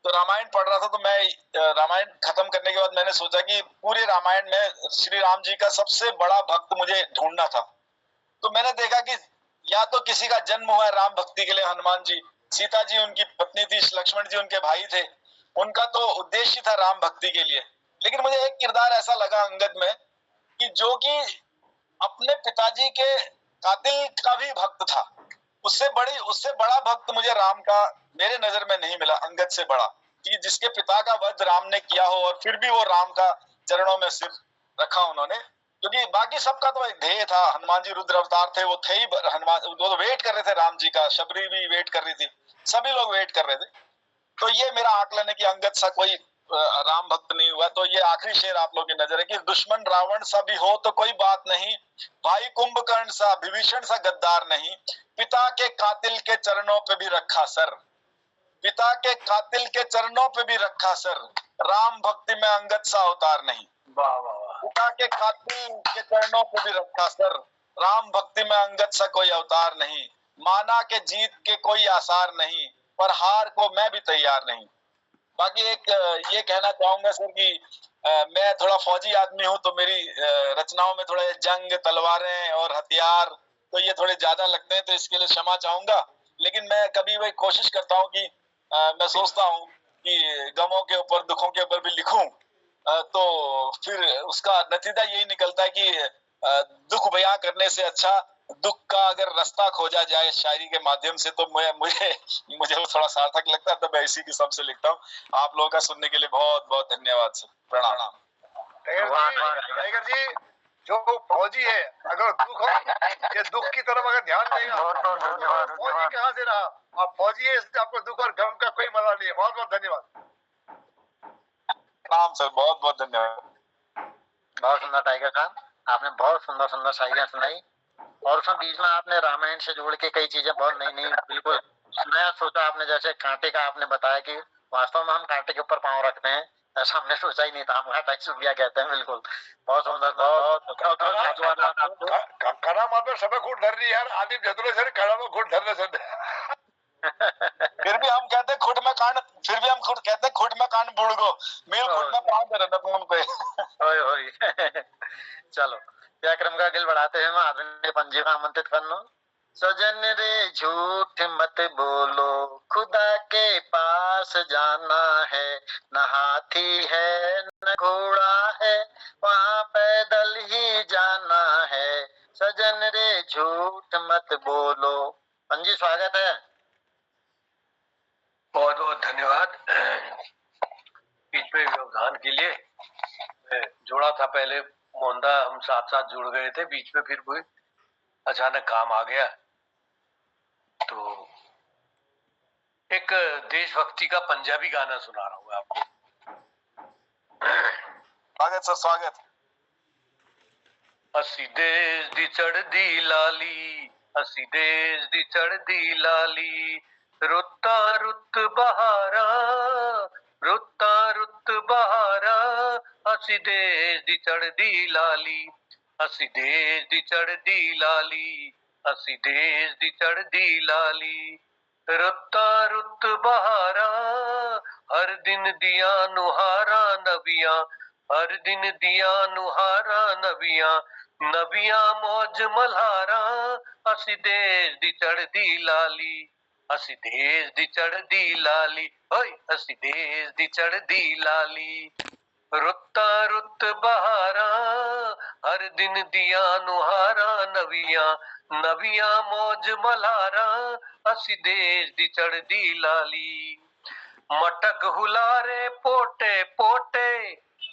तो रामायण पढ़ रहा था तो मैं रामायण खत्म करने के बाद मैंने सोचा कि पूरे रामायण में श्री राम जी का सबसे बड़ा भक्त मुझे ढूंढना था। तो मैंने देखा कि या तो किसी का जन्म हुआ है राम भक्ति के लिए, हनुमान जी, सीता जी उनकी पत्नी थी, लक्ष्मण जी उनके भाई थे, उनका तो उद्देश्य था राम भक्ति के लिए। लेकिन मुझे एक किरदार ऐसा लगा अंगद में कि जो कि अपने पिताजी के कातिल का भी भक्त था। उससे बड़ा भक्त मुझे राम का मेरे नजर में नहीं मिला, अंगद से बड़ा, कि जिसके पिता का वध राम ने किया हो और फिर भी वो राम का चरणों में सिर रखा उन्होंने। क्योंकि बाकी सबका तो एक ध्येय था, हनुमान जी रुद्र अवतार थे, वो थे ही हनुमान, वो तो वेट कर रहे थे राम जी का, शबरी भी वेट कर रही थी, सभी लोग वेट कर रहे थे। तो ये मेरा आकलन है कि अंगद सा कोई राम भक्त नहीं हुआ। तो ये आखिरी शेर आप लोगों की नजर है कि दुश्मन रावण सा भी हो तो कोई बात नहीं, भाई कुंभकर्ण सा, विभीषण सा गद्दार नहीं, पिता के कातिल के चरणों पे भी रखा सर, पिता के कातिल के चरणों पे भी रखा सर, राम भक्ति में अंगद सा अवतार नहीं। वाह वाह वाह। पिता के कातिल के चरणों पे भी रखा सर, राम भक्ति में अंगद सा कोई अवतार नहीं, माना के जीत के कोई आसार नहीं, पर हार को मैं भी तैयार नहीं। बाकी एक ये कहना चाहूंगा सर कि मैं थोड़ा फौजी आदमी हूँ तो मेरी रचनाओं में थोड़े जंग, तलवारें और हथियार तो ये थोड़े ज्यादा लगते हैं, तो इसके लिए क्षमा चाहूंगा। लेकिन मैं कभी वही कोशिश करता हूँ कि मैं सोचता हूँ कि गमों के ऊपर, दुखों के ऊपर भी लिखूं, तो फिर उसका नतीजा यही निकलता है कि दुख बयां करने से अच्छा दुख का अगर रास्ता खोजा जाए शायरी के माध्यम से तो मुझे वो थोड़ा सार्थक लगता है। तो मैं इसी की सबसे लिखता हूँ। आप लोगों का सुनने के लिए बहुत बहुत धन्यवाद सर, प्रणाम। टाइगर जी, जो फौजी है अगर दुख हो, ये दुख की तरफ अगर ध्यान देगा, फौजी कहाँ से रहा, आप फौजी है, इसलिए आपको दुख और गम का कोई मजा नहीं है। बहुत बहुत धन्यवाद। प्रणाम सर, बहुत बहुत धन्यवाद। बहुत सुंदर टाइगर खान, आपने बहुत सुंदर सुंदर शायरियां सुनाई और उसमें बीच में आपने रामायण से जोड़ के कई चीजें बहुत नई नई बिल्कुल नया सोचा आपने। जैसे कांटे का आपने बताया कि वास्तव में हम कांटे के ऊपर पांव रखते हैं, ऐसा हमने सोचा ही नहीं था, हम घाटा सुबिया कहते हैं। बिल्कुल बहुत सुंदर, कड़ा मात्र सब खूट धर रही यार, आदि जतरे सर कड़ा में खूट धरने सर। फिर भी हम कहते खुट में कांड, फिर भी हम खुद कहते खुट में कांड बुड़गो, मेल खुट में पांव धरे न पे। चलो कार्यक्रम का आगे बढ़ाते हैं, मैं आदरणीय पंजी को आमंत्रित करना। सजन रे झूठ मत बोलो, खुदा के पास जाना है, न हाथी है न घोड़ा है, वहाँ पैदल ही जाना है। सजन रे झूठ मत बोलो। पंजी स्वागत है। बहुत बहुत धन्यवाद बीच में योगदान के लिए। मैं जोड़ा था पहले मोहनदा, हम साथ साथ जुड़ गए थे, बीच में फिर कोई अचानक काम आ गया। तो एक देशभक्ति का पंजाबी गाना सुना रहा हूँ आपको। स्वागत सर, स्वागत। असी देश दी चढ़दी लाली, असी देश दी चढ़दी लाली, रुत्ता रुत बहारा, रुत्ता रुत बहारा, असी देश दी चढ़दी लाली, असी देश दी चढ़दी लाली, असी देश दी चढ़दी लाली, रुत्ता रुत बहारा, हर दिन दिया नुहारा नबियां, हर दिन दिया नुहारा नबियां, नबियां मौज मल्हारा, असी देश दी चढ़दी लाली, असी देश दी चढ़दी लाली, ओए असी देश दी चढ़दी लाली, रुत्ता रुत बहारा, हर दिन दिया नुहारा नबियां, नबियां मौज मल्हारा, असी देश दी चढ़दी लाली। मटक हुलारे पोटे पोटे,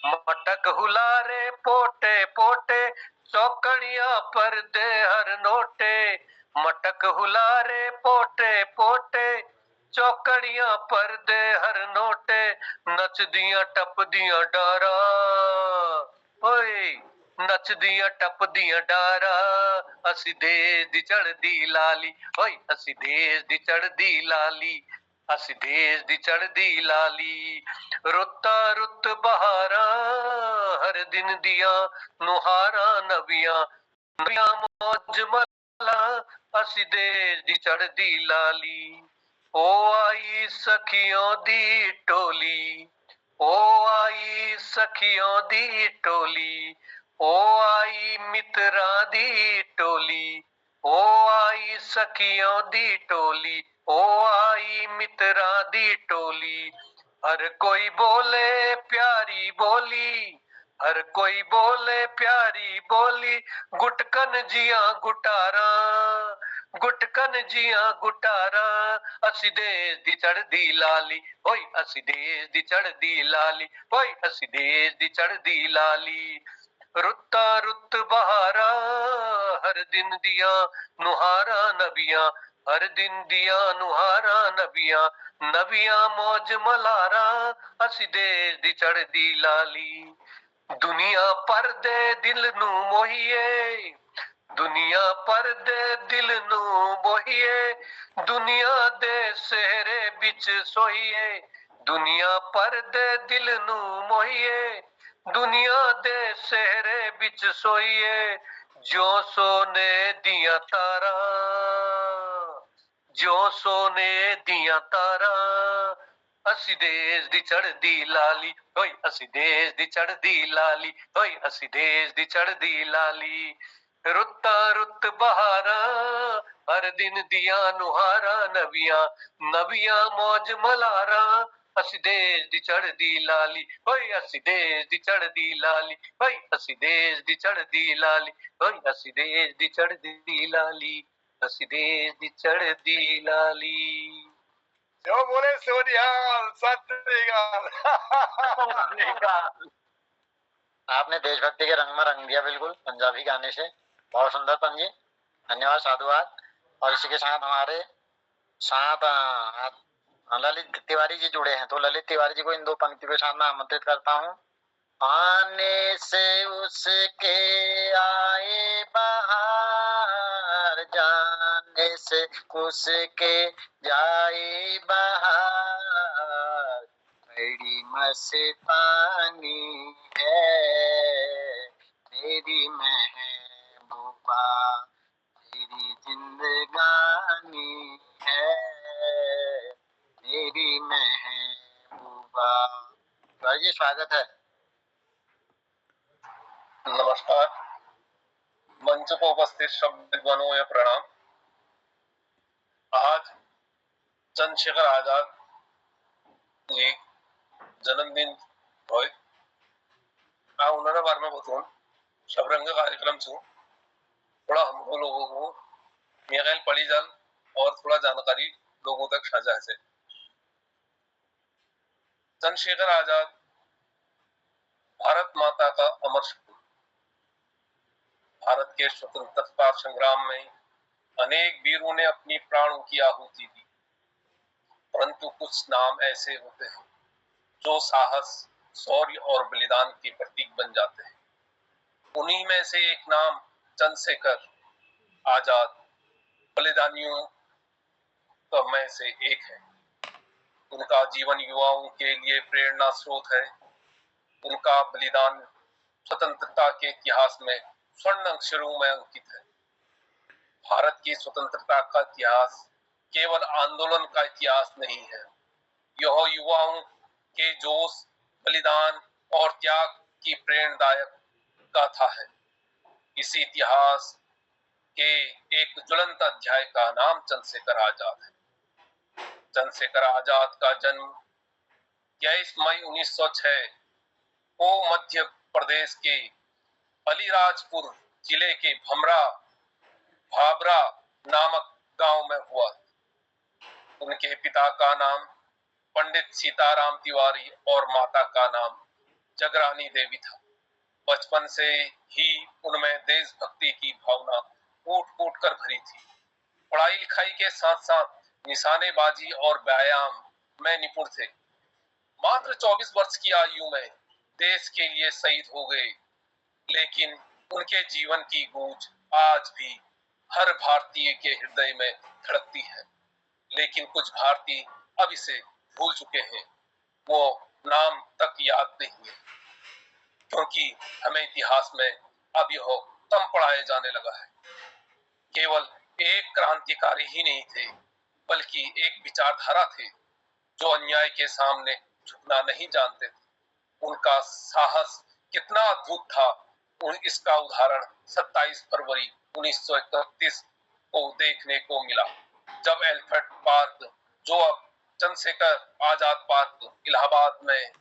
मटक हुलारे पोटे पोटे, चौकड़िया पर दे हर नोटे, मटक हुलारे पोटे पोटे, चौकड़िया पर दे हर नोटे, नचदियां टपदियां डारा, ओए नचदियां टपदियां डारा असी देश दी चढ़दी लाली ओए असी देश दी चढ़दी लाली असी देश दी चढ़दी लाली रुत्ता रुत बहारा हर दिन दिया नुहारा नबियां नबियां मौज मला असी देश दी चढ़दी लाली ओ आई सखियों दी टोली ओ आई सखियों दी टोली ओ आई मित्रा दी टोली ओ आई सखियों दी टोली ओ आई मित्रा दी टोली हर कोई बोले प्यारी बोली हर कोई बोले प्यारी बोली गुटकन जिया गुटारा गुटकन जिया गुटारा असी देश दी चढ़दी लाली ओए असी देश दी चढ़दी लाली ओए असी देश दी चढ़दी लाली रुत्ता रुत बहारा हर दिन दिया नुहारा नबियां हर दिन दिया नुहारा नबियां नबियां मौज मलारा असी देश दी चढ़दी लाली दुनिया पर दे दिल नू मोहिए दुनिया पर दे दिल नू मोहिए दुनिया दे सहरे बिच सोहिए दुनिया पर दे दिल नू मोहिए दुनिया दे सहरे बिच सोइए जो सोने दिया तारा जो सोने दिया तारा असी देश दी चढ़दी लाली ओए असी देश दी चढ़दी लाली ओए असी देश दी चढ़दी लाली रुत्ता रुत बहारा हर दिन दिया नुहारा नबियां नबियां मौज मलारा असी देश दी चढ़दी लाली ओए असी देश दी चढ़दी लाली ओए असी देश दी चढ़दी लाली ओए असी देश दी चढ़दी लाली असी देश दी चढ़दी लाली जो बोले सोनिहाल सत श्री अकाल। आपने देशभक्ति के रंग में रंग दिया बिल्कुल पंजाबी गाने से। बहुत सुंदर पंजी, धन्यवाद, साधुवाद। और इसी के साथ हमारे साथ ललित तिवारी जी जुड़े हैं, तो ललित तिवारी जी को इन दो पंक्तियों के साथ मैं आमंत्रित करता हूँ। आने से उसके आए बहार, जाने से उसके जाए बहार, बड़ी मस्तानी है मेरी महबूबा, मेरी जिंदगानी है मेरी महबूबा। जी स्वागत है। नमस्कार, मंच पर उपस्थित शब्द विद्वानों या प्रणाम। आज चंद्रशेखर आजाद जी जन्मदिन होय। आ उन्होंने बारे में बताऊं शबरंग कार्यक्रम छू थोड़ा हमको लोगों को मेघाल पड़ी जान और थोड़ा जानकारी लोगों तक साझा है। चंद्रशेखर आजाद भारत माता का अमर सपूत। भारत के स्वतंत्रता संग्राम में अनेक वीरों ने अपनी प्राणों की आहुति दी, परंतु कुछ नाम ऐसे होते हैं जो साहस, शौर्य और बलिदान के प्रतीक बन जाते हैं। उन्हीं में से एक नाम चंद्रशेखर आजाद बलिदानियों में से एक है। उनका जीवन युवाओं के लिए प्रेरणा स्रोत है। उनका बलिदान स्वतंत्रता के इतिहास में स्वर्ण अक्षरों में अंकित है। भारत की स्वतंत्रता का इतिहास केवल आंदोलन का इतिहास नहीं है, यह युवाओं के जोश, बलिदान और त्याग की प्रेरणादायक गाथा है। इसी इतिहास के एक ज्वलंत अध्याय का नाम चंद्रशेखर आजाद है। चंद्रशेखर आजाद का जन्म 23 मई 1906 को मध्य प्रदेश के अलीराजपुर जिले के भाबरा नामक गांव में हुआ। उनके पिता का नाम पंडित सीताराम तिवारी और माता का नाम जगरानी देवी था। बचपन से ही उनमें देशभक्ति की भावना फूट-फूट कर भरी थी। पढ़ाई लिखाई के साथ साथ निशानेबाजी और व्यायाम में निपुण थे। मात्र 24 वर्ष की आयु में देश के लिए शहीद हो गए। लेकिन उनके जीवन की गूंज आज भी हर भारतीय के हृदय में धड़कती है। लेकिन कुछ भारतीय अब इसे भूल चुके हैं, वो नाम तक याद नहीं है, क्योंकि हमें इतिहास में अब यह कम पढ़ाया जाने लगा है। केवल एक क्रांतिकारी ही नहीं थे, बल्कि एक विचारधारा थे जो अन्याय के सामने झुकना नहीं जानते थे। उनका साहस कितना अद्भुत था, इसका उदाहरण 27 फरवरी 1931 को देखने को मिला, जब एल्फ्रेड पार्क, जो अब चंद्रशेखर आजाद पार्क इलाहाबाद में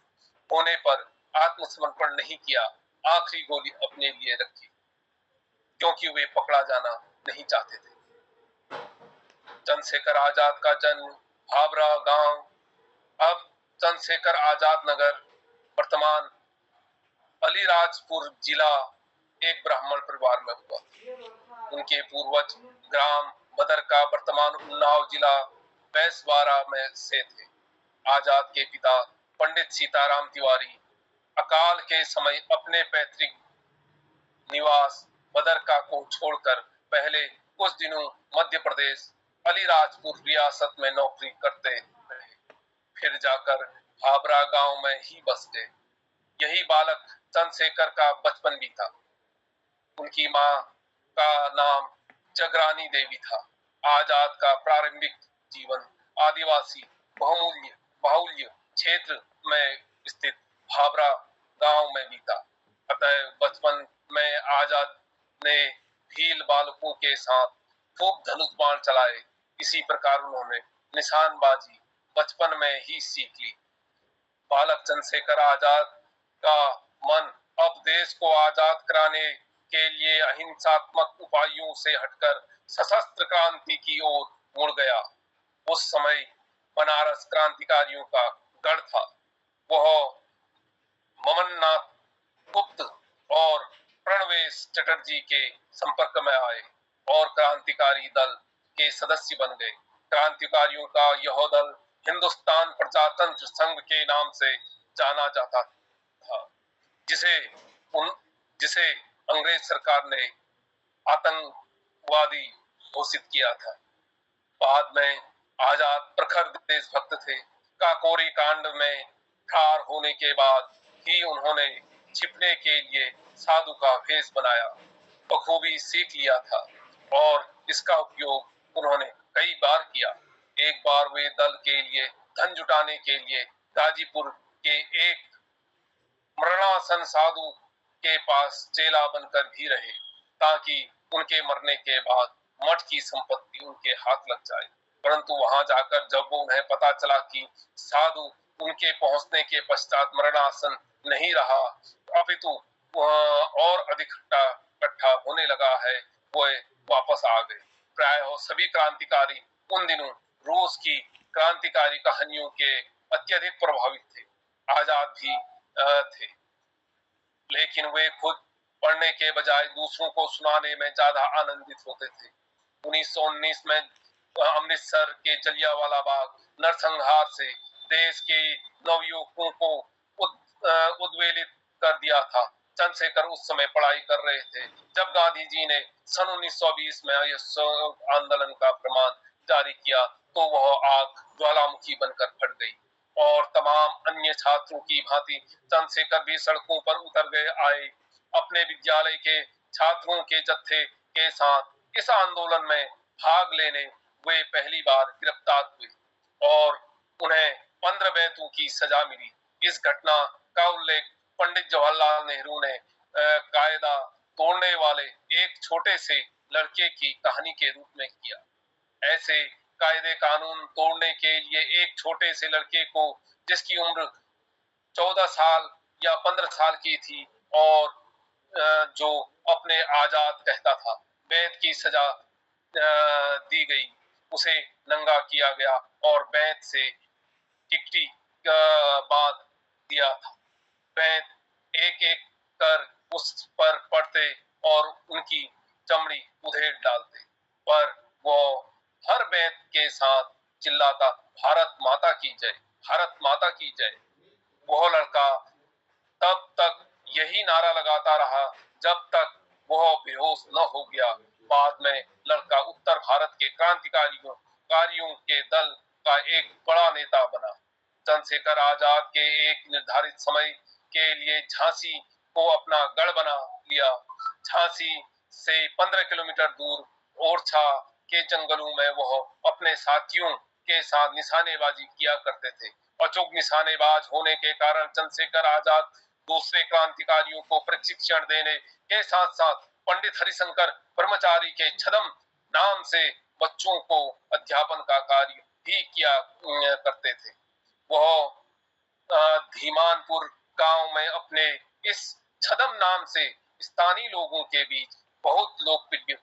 होने पर आत्मसमर्पण नहीं किया, आखिरी गोली अपने लिए रखी, क्योंकि वे पकड़ा जाना नहीं चाहते थे। चंद्रशेखर आजाद का जन्म भाबरा गांव, अब चंद्रशेखर आजाद नगर, वर्तमान अलीराजपुर जिला, एक ब्राह्मण परिवार में हुआ। उनके पूर्वज ग्राम बदरका, वर्तमान उन्नाव जिला, बैसवारा में से थे। आजाद के पिता पंडित सीताराम तिवारी अकाल के समय अपने पैतृक निवास बदरका को छोड़कर पहले कुछ दिनों मध्य प्रदेश अलीराजपुर रियासत में नौकरी करते रहे, फिर जाकर भाबरा गांव में ही बस गए। यही बालक चंद्रशेखर का बचपन भी था। उनकी मां का नाम जगरानी देवी था। आजाद का प्रारंभिक जीवन आदिवासी बाहुल्य क्षेत्र में स्थित भाबरा गांव में बीता। अतः बचपन में आजाद ने भील बालकों के साथ खूब धनुष बाण चलाए। इसी प्रकार उन्होंने निशानबाजी बचपन में ही सीख ली। बालक चंद्रशेखर आजाद का मन अब देश को आजाद कराने के लिए अहिंसात्मक उपायों से हटकर सशस्त्र क्रांति की ओर मुड़ गया। उस समय बनारस क्रांतिकारियों का गढ़ था। वह ममननाथ गुप्त और प्रणवेश चटर्जी के संपर्क में आए और क्रांतिकारी दल के सदस्य बन गए। क्रांतिकारियों का यह दल हिंदुस्तान प्रजातंत्र संघ के नाम से जाना जाता था, जिसे अंग्रेज सरकार ने आतंकवादी घोषित किया था। बाद में आजाद प्रखर देशभक्त थे। काकोरी कांड में ठार होने के बाद ही उन्होंने छिपने के लिए साधु का वेश बनाया, बखूबी सीख लिया था और इसका उपयोग उन्होंने कई बार किया। एक बार वे दल के लिए धन जुटाने के लिए गाजीपुर के एक मरणासन साधु के पास चेला बनकर भी रहे, ताकि उनके मरने के बाद मठ की संपत्ति उनके हाथ लग जाए। परंतु वहां जाकर जब उन्हें पता चला कि साधु उनके पहुंचने के पश्चात मरणासन नहीं रहा, अपितु और अधिक इकट्ठा होने लगा है, वो वापस आ गए। प्रायः सभी क्रांतिकारी उन दिनों रूस की क्रांतिकारी कहानियों के अत्यधिक प्रभावित थे। आजाद भी थे, लेकिन वे खुद पढ़ने के बजाय दूसरों को सुनाने में ज्यादा आनंदित होते थे। 1919 में अमृतसर के जलियांवाला बाग नरसंहार से देश के नवयुवकों को उद्वेलित कर दिया था। चंद्रशेखर उस समय पढ़ाई कर रहे थे जब गांधी जी ने सन 1920 में असहयोग आंदोलन का फरमान जारी किया, तो वह आग ज्वालामुखी बनकर फट गई और तमाम अन्य छात्रों की भांति चंद्रशेखर भी सड़कों पर उतर गए आए। अपने विद्यालय के छात्रों के जत्थे के साथ इस आंदोलन में भाग लेने वे पहली बार गिरफ्तार हुए और उन्हें 15 बैतों की सजा मिली। इस घटना का उल्लेख पंडित जवाहरलाल नेहरू ने कायदा तोड़ने वाले एक छोटे से लड़के की कहानी के रूप में किया। ऐसे कायदे कानून तोड़ने के लिए एक छोटे से लड़के को, जिसकी उम्र 14 साल या 15 साल की थी और जो अपने आजाद कहता था, बैत की सजा दी गई। उसे नंगा किया गया और बैत से टिकटी बांध दिया था। बैत एक एक कर उस पर पड़ते और उनकी चमड़ी उधेड़ डालते, पर वो हर बैत के साथ चिल्लाता, भारत माता की जय, भारत माता की जय। वह लड़का तब तक यही नारा लगाता रहा जब तक वह बेहोश न हो गया। बाद में लड़का उत्तर भारत के क्रांतिकारियों के दल का एक बड़ा नेता बना। चंद्रशेखर आजाद के एक निर्धारित समय के लिए झांसी को अपना गढ़ बना लिया। झांसी से 15 किलोमीटर दूर ओरछा के जंगलों में वह अपने साथियों के साथ निशानेबाजी किया करते थे। अचूक निशानेबाज होने के कारण चंद्रशेखर आजाद दूसरे क्रांतिकारियों को प्रशिक्षण देने के साथ साथ पंडित हरिशंकर ब्रह्मचारी के छदम नाम से बच्चों को अध्यापन का कार्य भी किया करते थे। वह धीमानपुर गांव में अपने इस छदम नाम से स्थानीय लोगों के बीच बहुत लोकप्रिय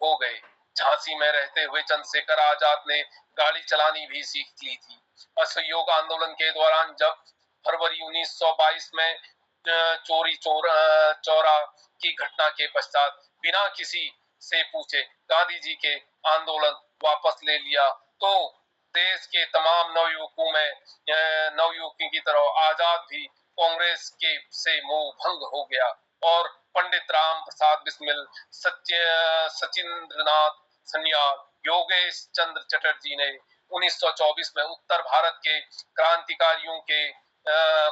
हो गए। झांसी में रहते हुए चंद्रशेखर आजाद ने गाड़ी चलानी भी सीख ली थी। असहयोग आंदोलन के दौरान जब फरवरी 1922 में चोरी चौरा की घटना के पश्चात बिना किसी से पूछे गांधी जी के आंदोलन वापस ले लिया तो देश के तमाम नवयुवकों की तरह आजाद भी कांग्रेस के से मोह भंग हो गया और पंडित राम प्रसाद बिस्मिल, सचिंद्रनाथ सन्याल, योगेश चंद्र चटर्जी ने 1924 में उत्तर भारत के क्रांतिकारियों के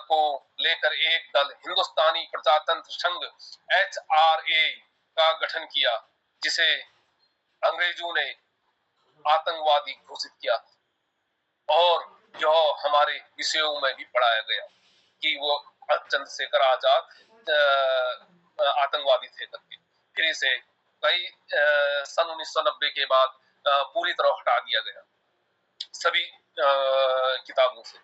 को लेकर एक दल हिंदुस्तानी प्रजातंत्र संघ HRA का गठन किया, जिसे अंग्रेजों ने आतंकवादी घोषित किया और यह हमारे विषयों में भी पढ़ाया गया कि वो चंद्रशेखर आजाद आतंकवादी थे करके। फिर इसे कई सन 1990 के बाद पूरी तरह हटा दिया गया सभी किताबों से।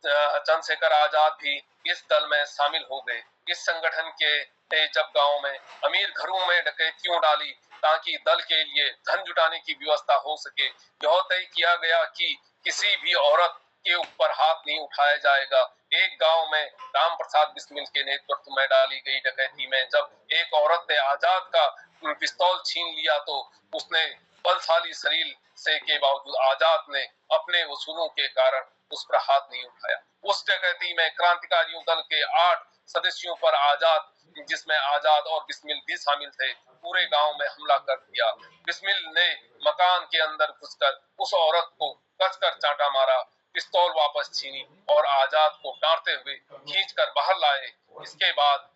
चंद्रशेखर आजाद भी इस दल में शामिल हो गए। इस संगठन के जब गांव में अमीर घरों में डकैतियों डाली ताकि दल के लिए धन जुटाने की व्यवस्था हो सके, यह तय किया गया कि किसी भी औरत के ऊपर हाथ नहीं उठाया जाएगा। एक गांव में राम प्रसाद बिस्मिल के नेतृत्व में डाली गई डकैती में जब एक औरत ने आजाद का पिस्तौल छीन लिया तो उसने बलशाली शरीर से के बावजूद आजाद ने अपने वसूलों के कारण उस पर हाथ नहीं उठाया। उस डकैती में क्रांतिकारियों दल के 8 सदस्यों पर आजाद, जिसमें आजाद और बिस्मिल भी शामिल थे, पूरे गांव में हमला कर दिया। बिस्मिल ने मकान के अंदर घुसकर उस औरत को कसकर चांटा मारा, पिस्तौल वापस छीनी और आजाद को डांटते हुए खींचकर बाहर लाए। इसके बाद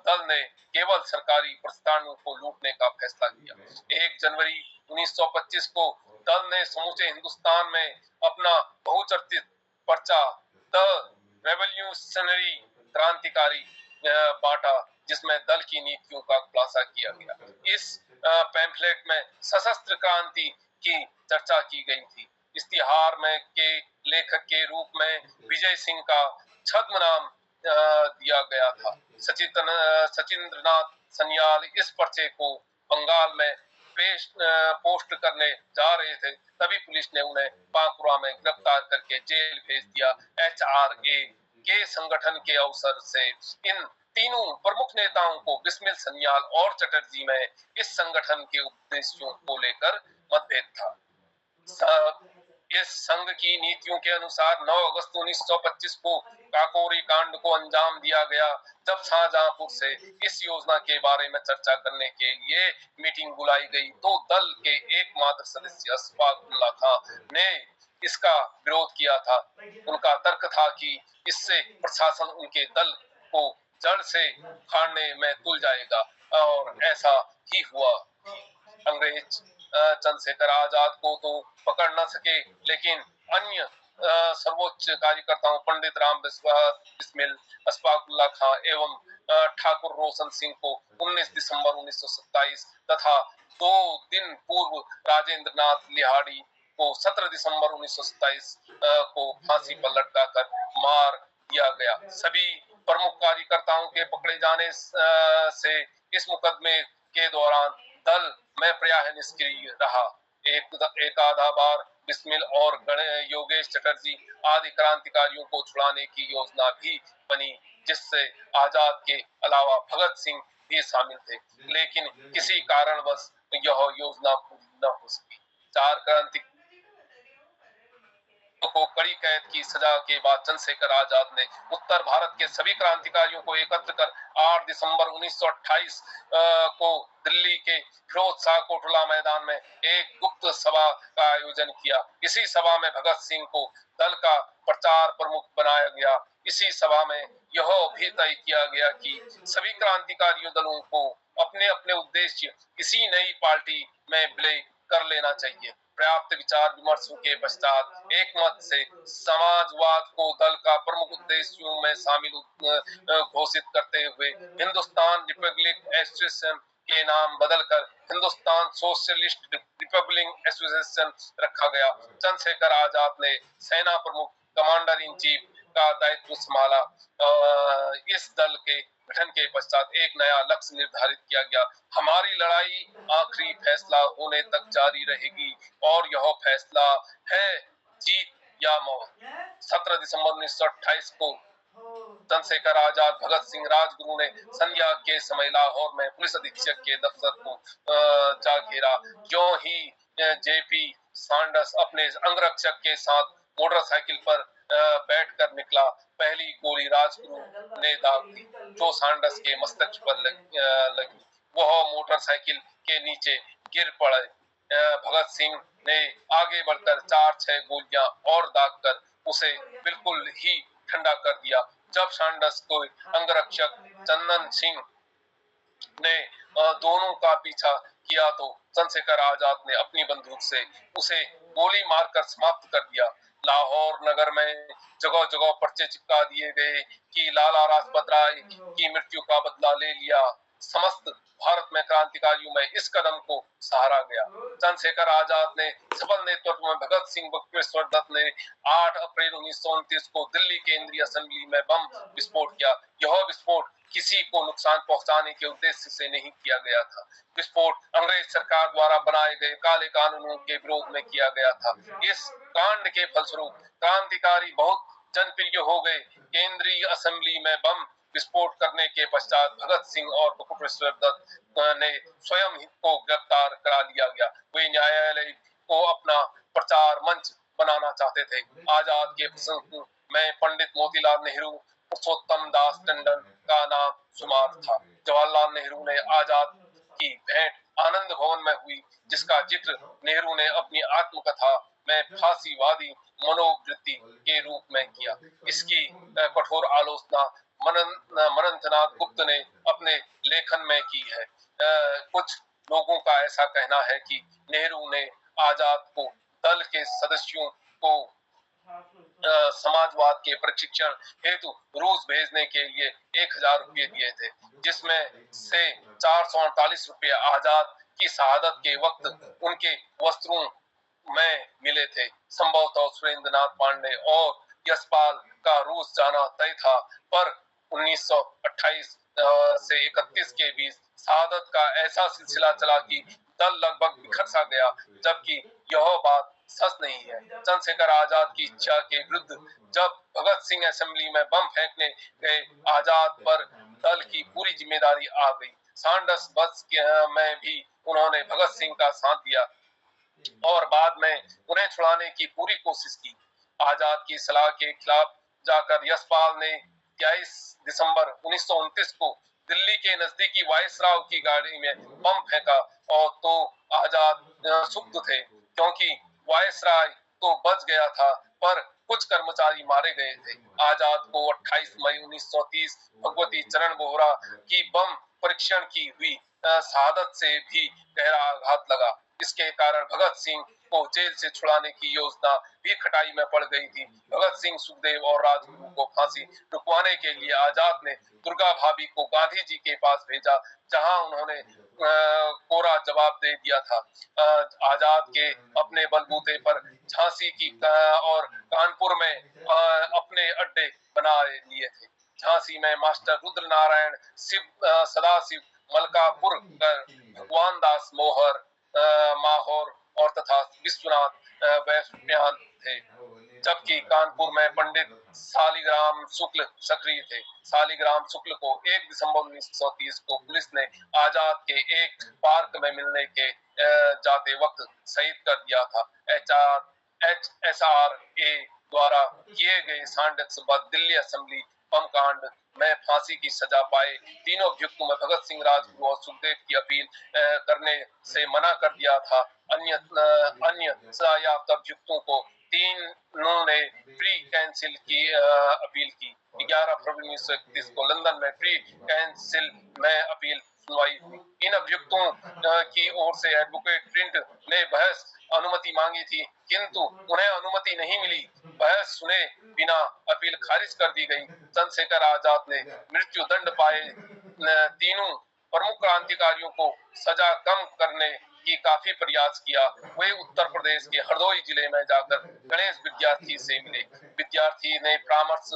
दल ने केवल सरकारी प्रतिष्ठानों को लूटने का फैसला किया। 1 जनवरी 1925 को दल ने समूचे हिंदुस्तान में अपना बहुचर्चित पर्चा द रेवोल्यूशनरी क्रांतिकारी बांटा, जिसमें दल की नीतियों का खुलासा किया गया। इस पैम्फलेट में सशस्त्र क्रांति की चर्चा की गई थी। इश्तिहार में के लेखक के रूप में विजय सिंह का छद्म नाम दिया गया था। सचिंद्रनाथ सन्याल इस पर्चे को बंगाल में पोस्ट करने जा रहे थे, तभी पुलिस ने उन्हें बांकुरा में गिरफ्तार करके जेल भेज दिया। HRA के संगठन के अवसर से इन तीनों प्रमुख नेताओं को बिस्मिल, सन्याल और चटर्जी में इस संगठन के उद्देश्यों को लेकर मतभेद था। इस संघ की नीतियों के अनुसार 9 अगस्त 1925 को काकोरी कांड को अंजाम दिया गया, जब शाहजहांपुर से इस योजना के बारे में चर्चा करने के लिए मीटिंग बुलाई गई तो दल के एकमात्र सदस्य अशफाक उल्लाह खान ने इसका विरोध किया था। उनका तर्क था कि इससे प्रशासन उनके दल को जड़ से उखाड़ने में तुल जाएगा और ऐसा ही हुआ। अंग्रेज चंद्रशेखर आजाद को तो पकड़ न सके, लेकिन अन्य सर्वोच्च कार्यकर्ताओं पंडित राम बिस्मिल, अशफाक उल्लाह खान एवं ठाकुर रोशन सिंह को 19 दिसंबर 1927 तथा 2 दिन पूर्व राजेंद्र नाथ लिहाड़ी को 17 दिसंबर 1927 को फांसी पर लटकाकर मार दिया गया। सभी प्रमुख कार्यकर्ताओं के पकड़े जाने से इस मुकदमे के दौरान दल में प्रायः निष्क्रिय रहा। एक आधा बार बिस्मिल और योगेश चटर्जी आदि क्रांतिकारियों को छुड़ाने की योजना भी बनी, जिससे आजाद के अलावा भगत सिंह भी शामिल थे, लेकिन किसी कारणवश यह योजना पूरी न हो सकी। 4 क्रांति को कड़ी कैद की सजा के बाद चंद्रशेखर आजाद ने उत्तर भारत के सभी क्रांतिकारियों को एकत्र कर 8 दिसंबर 1928 को दिल्ली के फिरोज शाह कोटला मैदान में एक गुप्त सभा का आयोजन किया। इसी सभा में भगत सिंह को दल का प्रचार प्रमुख बनाया गया। इसी सभा में यह भी तय किया गया कि सभी क्रांतिकारी दलों को अपने अपने उद्देश्य किसी नई पार्टी में विलय कर लेना चाहिए। पर्याप्त विचार विमर्शों के पश्चात एक मत से समाजवाद को दल का प्रमुख उद्देश्यों में शामिल घोषित करते हुए हिंदुस्तान रिपब्लिक एसोसिएशन के नाम बदलकर हिंदुस्तान सोशलिस्ट रिपब्लिक एसोसिएशन रखा गया। चंद्रशेखर आजाद ने सेना प्रमुख कमांडर इन चीफ का दायित्व संभाला। इस दल के गठन के पश्चात एक नया लक्ष्य निर्धारित किया गया। हमारी लड़ाई आखिरी फैसला होने तक जारी रहेगी और यह फैसला है जीत या मौत। 17 दिसंबर 1928 को चंद्रशेखर आजाद भगत सिंह राजगुरु ने संध्या के समय लाहौर में पुलिस अधीक्षक के दफ्तर को जा घेरा। क्यों ही जेपी सैंडर्स अपने अंगरक्षक के साथ मोटरसाइकिल पर बैठकर निकला। पहली गोली राजगुरु ने दाग दी जो सैंडर्स के मस्तिष्क पर लगी। वह मोटरसाइकिल के नीचे गिर पड़े। भगत सिंह ने आगे बढ़कर 4-6 गोलियां और दागकर उसे बिल्कुल ही ठंडा कर दिया। जब सैंडर्स को अंगरक्षक चंदन सिंह ने दोनों का पीछा किया तो चंद्रशेखर आजाद ने अपनी बंदूक से उसे गोली मारकर समाप्त कर दिया। लाहौर नगर में जगह जगह पर्चे चिपका दिए गए कि लाला लाजपत राय की मृत्यु का बदला ले लिया। समस्त भारत में क्रांतिकारियों में इस कदम को सहारा गया। चंद्रशेखर आजाद ने सफल नेतृत्व में भगत सिंह बटुकेश्वर दत्त ने 8 अप्रैल 1929 को दिल्ली केंद्रीय असेंबली में बम विस्फोट किया। यह विस्फोट किसी को नुकसान पहुंचाने के उद्देश्य से नहीं किया गया था। विस्फोट अंग्रेज सरकार द्वारा बनाए गए काले कानूनों के विरोध में किया गया था। इस कांड के फलस्वरूप क्रांतिकारी बहुत जनप्रिय हो गए। केंद्रीय असेंबली में बम विस्फोट करने के पश्चात भगत सिंह और बटुकेश्वर दत्त ने स्वयं को गिरफ्तार करा लिया गया। वे न्यायालय को अपना प्रचार मंच बनाना चाहते थे। आजाद के प्रसंग में पंडित मोतीलाल नेहरू, पुरुषोत्तम दास टंडन का नाम शुमार था। जवाहरलाल नेहरू ने आजाद की भेंट आनंद भवन में हुई, जिसका जिक्र नेहरू ने अपनी आत्मकथा में फांसीवादी मनोवृत्ति के रूप में किया। इसकी कठोर आलोचना मनंतनाथ गुप्त ने अपने लेखन में की है। कुछ लोगों का ऐसा कहना है कि नेहरू ने आजाद को दल के सदस्यों को समाजवाद के प्रशिक्षण हेतु रूस भेजने के लिए 1000 रुपये दिए थे, जिसमें से 448 रुपये आजाद की शहादत के वक्त उनके वस्त्रों में मिले थे। संभवतः सुरेंद्रनाथ पांडे और यशपाल का रूस जाना तय था, पर 1928 से 31 के बीच शहादत का ऐसा सिलसिला चला कि दल लगभग बिखर सा गया, जबकि यह बात सच नहीं है। चंद्रशेखर आजाद की इच्छा के विरुद्ध जब भगत सिंह असेंबली में बम फेंकने गए, आजाद पर दल की पूरी जिम्मेदारी आ गई। सैंडर्स बस में भी उन्होंने भगत सिंह का साथ दिया और बाद में उन्हें छुड़ाने की पूरी कोशिश की। आजाद की सलाह के खिलाफ जाकर यशपाल ने 23 दिसंबर 1929 को दिल्ली के नजदीकी वायसराय की गाड़ी में बम फेंका और तो आजाद क्षुब्ध थे, क्योंकि वायसराय तो बच गया था पर कुछ कर्मचारी मारे गए थे। आजाद को 28 मई 1930 भगवती चरण बोहरा की बम परीक्षण की हुई शहादत से भी गहरा आघात लगा। इसके कारण भगत सिंह को जेल से छुड़ाने की योजना भी खटाई में पड़ गई थी। भगत सिंह, सुखदेव और राजगुरु को फांसी रुकवाने के लिए आजाद ने दुर्गा भाभी को गांधी जी के पास भेजा, जहां उन्होंने कोरा जवाब दे दिया था। आजाद के अपने बलबूते पर झांसी की और कानपुर में अपने अड्डे बना लिए थे। झांसी में मास्टर रुद्र नारायण सदाशिव मलकापुर, भगवान दास मोहर माहौर और तथा विश्वनाथ वैश्यान थे, जबकि कानपुर में पंडित शालिग्राम शुक्ल सक्रिय थे। शालिग्राम शुक्ल को 1 दिसंबर 1930 को पुलिस ने आजाद के एक पार्क में मिलने के जाते वक्त शहीद कर दिया था। HSRA द्वारा किए गए सांडक्स व दिल्ली असेंबली बम कांड में फांसी की सजा पाए तीनों अभियुक्तों में भगत सिंह, राजगुरु और सुखदेव की अपील करने से मना कर दिया था। अन्य सजायाफ्ता अभियुक्तों को तीनों ने प्री कैंसिल की अपील की। 11 फरवरी 1931 को लंदन में प्री कैंसिल में अपील सुनवाई हुई। इन अभियुक्तों की ओर से एडवोकेट प्रिंट ने बहस अनुमति मांगी थी, किंतु उन्हें अनुमति नहीं मिली। बहस सुने बिना अपील खारिज कर दी गई। चंद्रशेखर आजाद ने मृत्यु दंड पाए तीनों प्रमुख क्रांतिकारियों को सजा कम करने की काफी प्रयास किया। वे उत्तर प्रदेश के हरदोई जिले में जाकर गणेश विद्यार्थी से मिले। विद्यार्थी ने परामर्श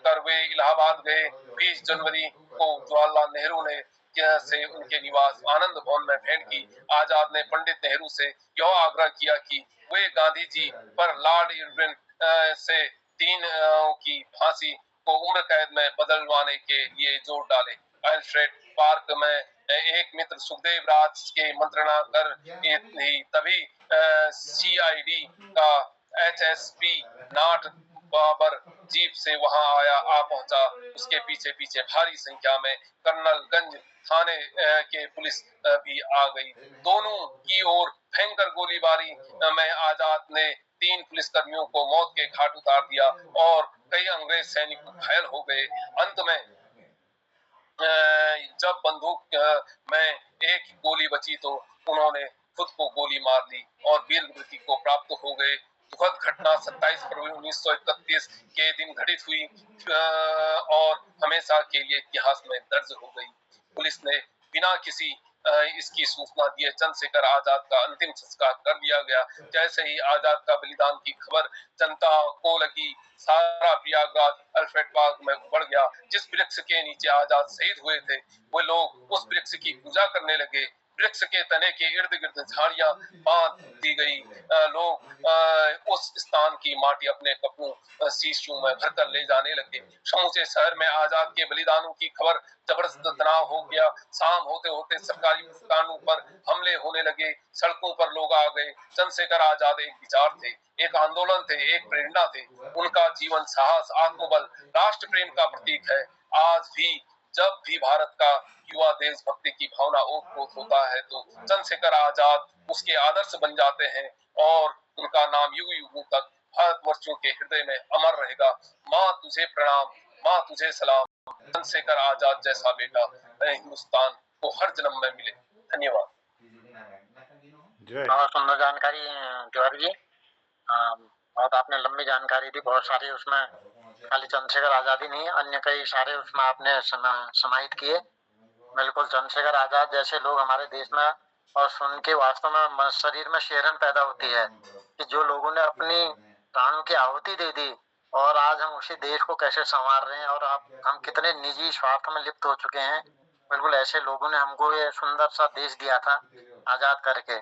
कर वे इलाहाबाद गए। 20 जनवरी को जवाहरलाल नेहरू ने से उनके निवास आनंद भवन में भेंट की। आजाद ने पंडित नेहरू से यह आग्रह किया कि वे गांधी जी पर लॉर्ड इरविन से 3 की फांसी को उम्र कैद में बदलवाने के लिए जोर डाले। अल्फ्रेड पार्क में एक मित्र सुखदेव राज के मंत्रणा कर तभी CID का HSP नाट बाबर जीप से वहां आ पहुंचा। उसके पीछे पीछे भारी संख्या में कर्नलगंज थाने के पुलिस भी आ गई। दोनों की ओर भयंकर गोलीबारी में आजाद ने 3 पुलिसकर्मियों को मौत के घाट उतार दिया और कई अंग्रेज सैनिक घायल हो गए। अंत में जब बंदूक में एक गोली बची तो उन्होंने खुद को गोली मार ली और वीर गति को प्राप्त हो गए। दुखद घटना 27 फरवरी 1931 के दिन घटित हुई और हमेशा के लिए इतिहास में दर्ज हो गई। पुलिस ने बिना किसी इसकी सूचना दिए चंद्रशेखर आजाद का अंतिम संस्कार कर दिया गया। जैसे ही आजाद का बलिदान की खबर जनता को लगी, सारा प्रयागराज अल्फ्रेड पार्क में उमड़ गया। जिस वृक्ष के नीचे आजाद शहीद हुए थे, वो लोग उस वृक्ष की पूजा करने लगे। वृक्ष के तने के इर्द गिर्द झाड़ियां बांध दी गई। लोग उस स्थान की माटी अपने कपड़ों शीशियों में भरकर ले जाने लगे। समूचे शहर में आजाद के बलिदानों की खबर जबरदस्त तनाव हो गया। शाम होते होते सरकारी प्रतिष्ठानों पर हमले होने लगे। सड़कों पर लोग आ गए। चंद्रशेखर आजाद एक विचार थे, एक आंदोलन थे, एक प्रेरणा थे। उनका जीवन साहस, आत्मबल, राष्ट्र प्रेम का प्रतीक है। आज भी जब भी भारत का युवा देशभक्ति की भावना ओतप्रोत होता है तो चंद्रशेखर आजाद उसके आदर्श बन जाते हैं और उनका नाम युग युगों तक भारतवर्षियों के हृदय में अमर रहेगा। माँ तुझे प्रणाम, माँ तुझे सलाम। चंद्रशेखर आजाद जैसा बेटा हिंदुस्तान को हर जन्म में मिले। धन्यवाद। बहुत सुंदर जानकारी तिवारी जी। बहुत आपने लंबी जानकारी दी, बहुत सारी उसमें खाली चंद्रशेखर आजाद ही नहीं, अन्य कई सारे उसमें आपने समाहित किए। बिल्कुल चंद्रशेखर आजाद जैसे लोग हमारे देश में, और सुन के वास्तव में शरीर में शेरन पैदा होती है कि जो लोगों ने अपनी प्राणों की आहुति दे दी और आज हम उसी देश को कैसे संवार रहे हैं और हम कितने निजी स्वार्थ में लिप्त हो चुके हैं। बिल्कुल ऐसे लोगों ने हमको ये सुंदर सा देश दिया था आजाद करके।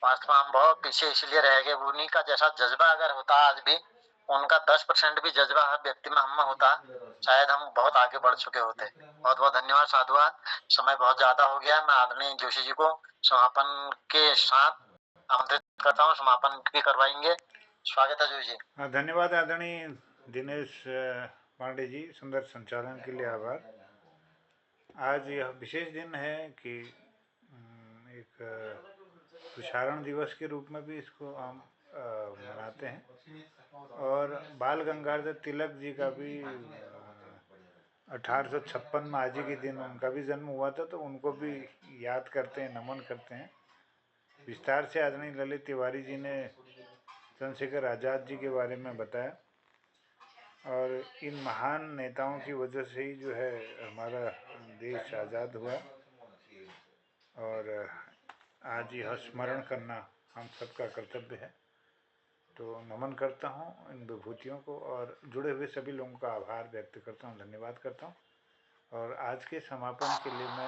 वास्तव में हम बहुत पीछे इसलिए रह गए। उन्हीं का जैसा जज्बा अगर होता आज भी, उनका 10% भी जज्बा हर व्यक्ति में हम में होता, शायद हम बहुत आगे बढ़ चुके होते। बहुत बहुत धन्यवाद, साधुवाद। समय बहुत ज्यादा हो गया। मैं आदरणीय जोशी जी को समापन के साथ आमंत्रित करता हूँ, समापन भी करवाएंगे। स्वागत है जोशी जी। धन्यवाद आदरणीय दिनेश पांडे जी, सुंदर संचालन के लिए आभार। आज यह विशेष दिन है कि एक प्रसारण दिवस के रूप में भी इसको हम मनाते हैं और बाल गंगाधर तिलक जी का भी 1856 में आज ही के दिन उनका भी जन्म हुआ था, तो उनको भी याद करते हैं, नमन करते हैं। विस्तार से आदरणीय ललित तिवारी जी ने चंद्रशेखर आज़ाद जी के बारे में बताया और इन महान नेताओं की वजह से ही जो है हमारा देश आज़ाद हुआ और आज यह स्मरण करना हम सबका कर्तव्य है। तो नमन करता हूँ इन विभूतियों को और जुड़े हुए सभी लोगों का आभार व्यक्त करता हूँ, धन्यवाद करता हूँ। और आज के समापन के लिए मैं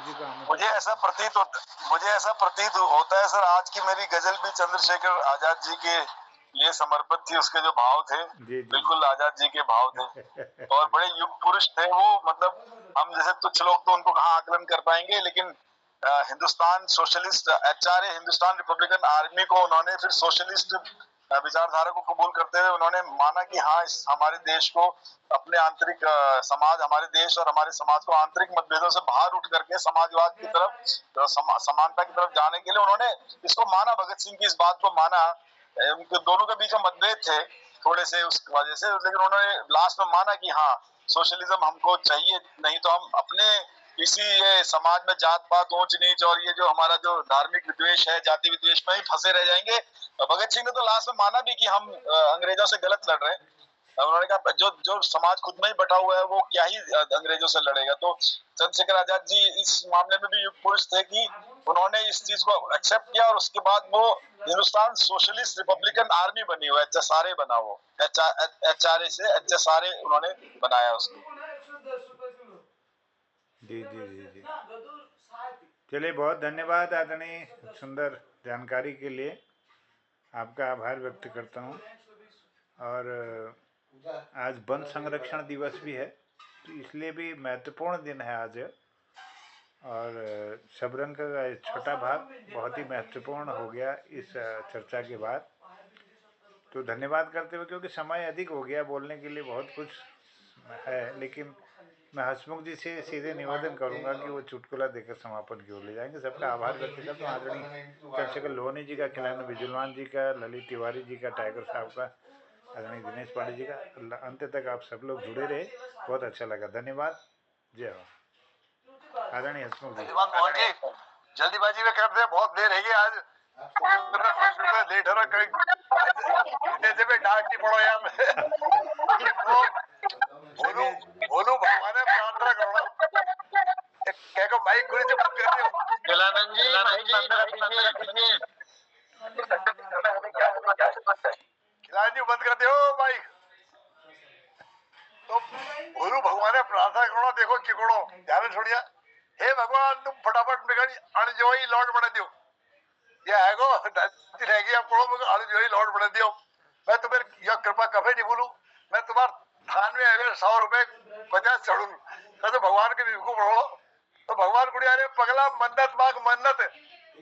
जी का मुझे ऐसा प्रतीत होता है सर, आज की मेरी गजल भी चंद्रशेखर आजाद जी के लिए समर्पित थी। उसके जो भाव थे बिल्कुल आजाद जी के भाव थे और बड़े युग पुरुष थे वो। मतलब हम जैसे तुच्छ लोग तो उनको कहाँ आकलन कर पाएंगे, लेकिन Hindustan socialist HRA Hindustan Republican army को उन्होंने फिर सोशलिस्ट विचारधारा को कबूल करते हुए उन्होंने माना कि हाँ, इस हमारे देश को अपने आंतरिक समाज, हमारे देश और हमारे समाज को आंतरिक मतभेदों से बाहर उठ करके समाजवाद की तरफ, समानता की तरफ जाने के लिए उन्होंने इसको माना। भगत सिंह की इस बात को माना। उनके दोनों के बीच में मतभेद थे थोड़े से उस वजह से, लेकिन उन्होंने लास्ट में माना कि हाँ, सोशलिज्म हमको चाहिए, नहीं तो हम अपने इसी ये समाज में जात पात, ऊंच नीच और ये जो हमारा जो धार्मिक विद्वेष है, जाति विद्वेष में ही फंसे रह जाएंगे। भगत सिंह ने तो लास्ट में माना भी कि हम अंग्रेजों से गलत लड़ रहे हैं। उन्होंने कहा जो समाज खुद में ही बटा हुआ है वो क्या ही अंग्रेजों से लड़ेगा। तो चंद्रशेखर आजाद जी इस मामले में भी युग पुरुष थे कि उन्होंने इस चीज को एक्सेप्ट किया और उसके बाद वो हिंदुस्तान सोशलिस्ट रिपब्लिकन आर्मी बनी, वो HSRA बना, वो HRA से HSRA उन्होंने बनाया उसको। जी जी जी जी, चलिए बहुत धन्यवाद आदरणीय, सुंदर जानकारी के लिए आपका आभार व्यक्त करता हूँ। और आज वन संरक्षण दिवस भी है, तो इसलिए भी महत्वपूर्ण दिन है आज। और शबरंग का छोटा भाग बहुत ही महत्वपूर्ण हो गया इस चर्चा के बाद। तो धन्यवाद करते हुए, क्योंकि समय अधिक हो गया, बोलने के लिए बहुत कुछ है, लेकिन मैं हसमुख जी से सीधे निवेदन करूंगा कि वो चुटकुला देकर समापन की ओर ले जाएंगे। सबका आभार व्यक्त करता हूँ। आदरणीय चंद्रशेखर लोहानी जी का, खिलानी बिजुलवान जी का, ललित तिवारी जी का, टाइगर साहब का, आदरणीय दिनेश पांडे जी का, अंत तक आप सब लोग जुड़े रहे, बहुत अच्छा लगा। धन्यवाद। जय हो। आदरणीय हसमुख जी। धन्यवाद मोहन जी, जल्दीबाजी में करते हैं, बहुत देर है आज, लेट हो रहा, कहीं पे डांट नहीं पड़ो यार। बोलू भगवान है, प्रार्थना करो क्या को माइक खुली से बात करते हो। खिलानंद जी माइक खिलाड़ी जी बंद कर दो माइक। तो बोलू भगवान है, प्रार्थना करो, देखो चिकोड़ो ध्यान छोड़िया। हे भगवान, तुम फटाफट बिगड़ी अणजोई लौट बना दियो, ये है गो रहेगी आपको, अणजोई लौट बना दियो। मैं तुम्हें यह कृपा कभी नहीं भूलू, मैं तुम्हारे थान में अगर 100 रुपए 50 चढ़ू तो भगवान के बिल्कुल बढ़ो। तो भगवान को अरे पगला मन्नत मांग मन्नत,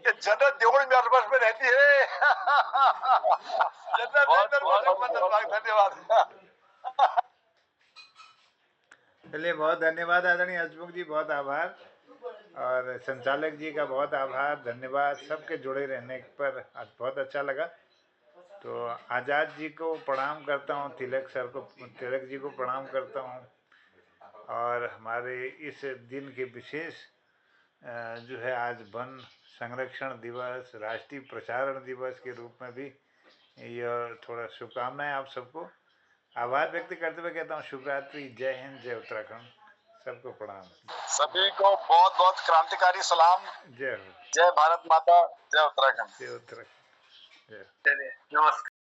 ये जन्नत देवड़ मेरे में रहती है। जन्नत मन्नत मांग। धन्यवाद। चलिए बहुत धन्यवाद आदरणीय हसमुख जी, बहुत आभार। और संचालक जी का बहुत आभार, धन्यवाद। सबके जुड़े रहने पर आज बहुत अच्छा लगा। तो आज़ाद जी को प्रणाम करता हूँ, तिलक सर को, तिलक जी को प्रणाम करता हूँ। और हमारे इस दिन के विशेष जो है आज वन संरक्षण दिवस, राष्ट्रीय प्रसारण दिवस के रूप में भी यह थोड़ा शुभकामनाएं आप सबको। आभार व्यक्त करते हुए कहता हूँ शुभ रात्रि, जय हिंद, जय उत्तराखंड, सबको प्रणाम। सभी को बहुत बहुत क्रांतिकारी सलाम। जय हो। जय भारत माता, जय उत्तराखंड। जय उत्तराखंड। जय। नमस्कार।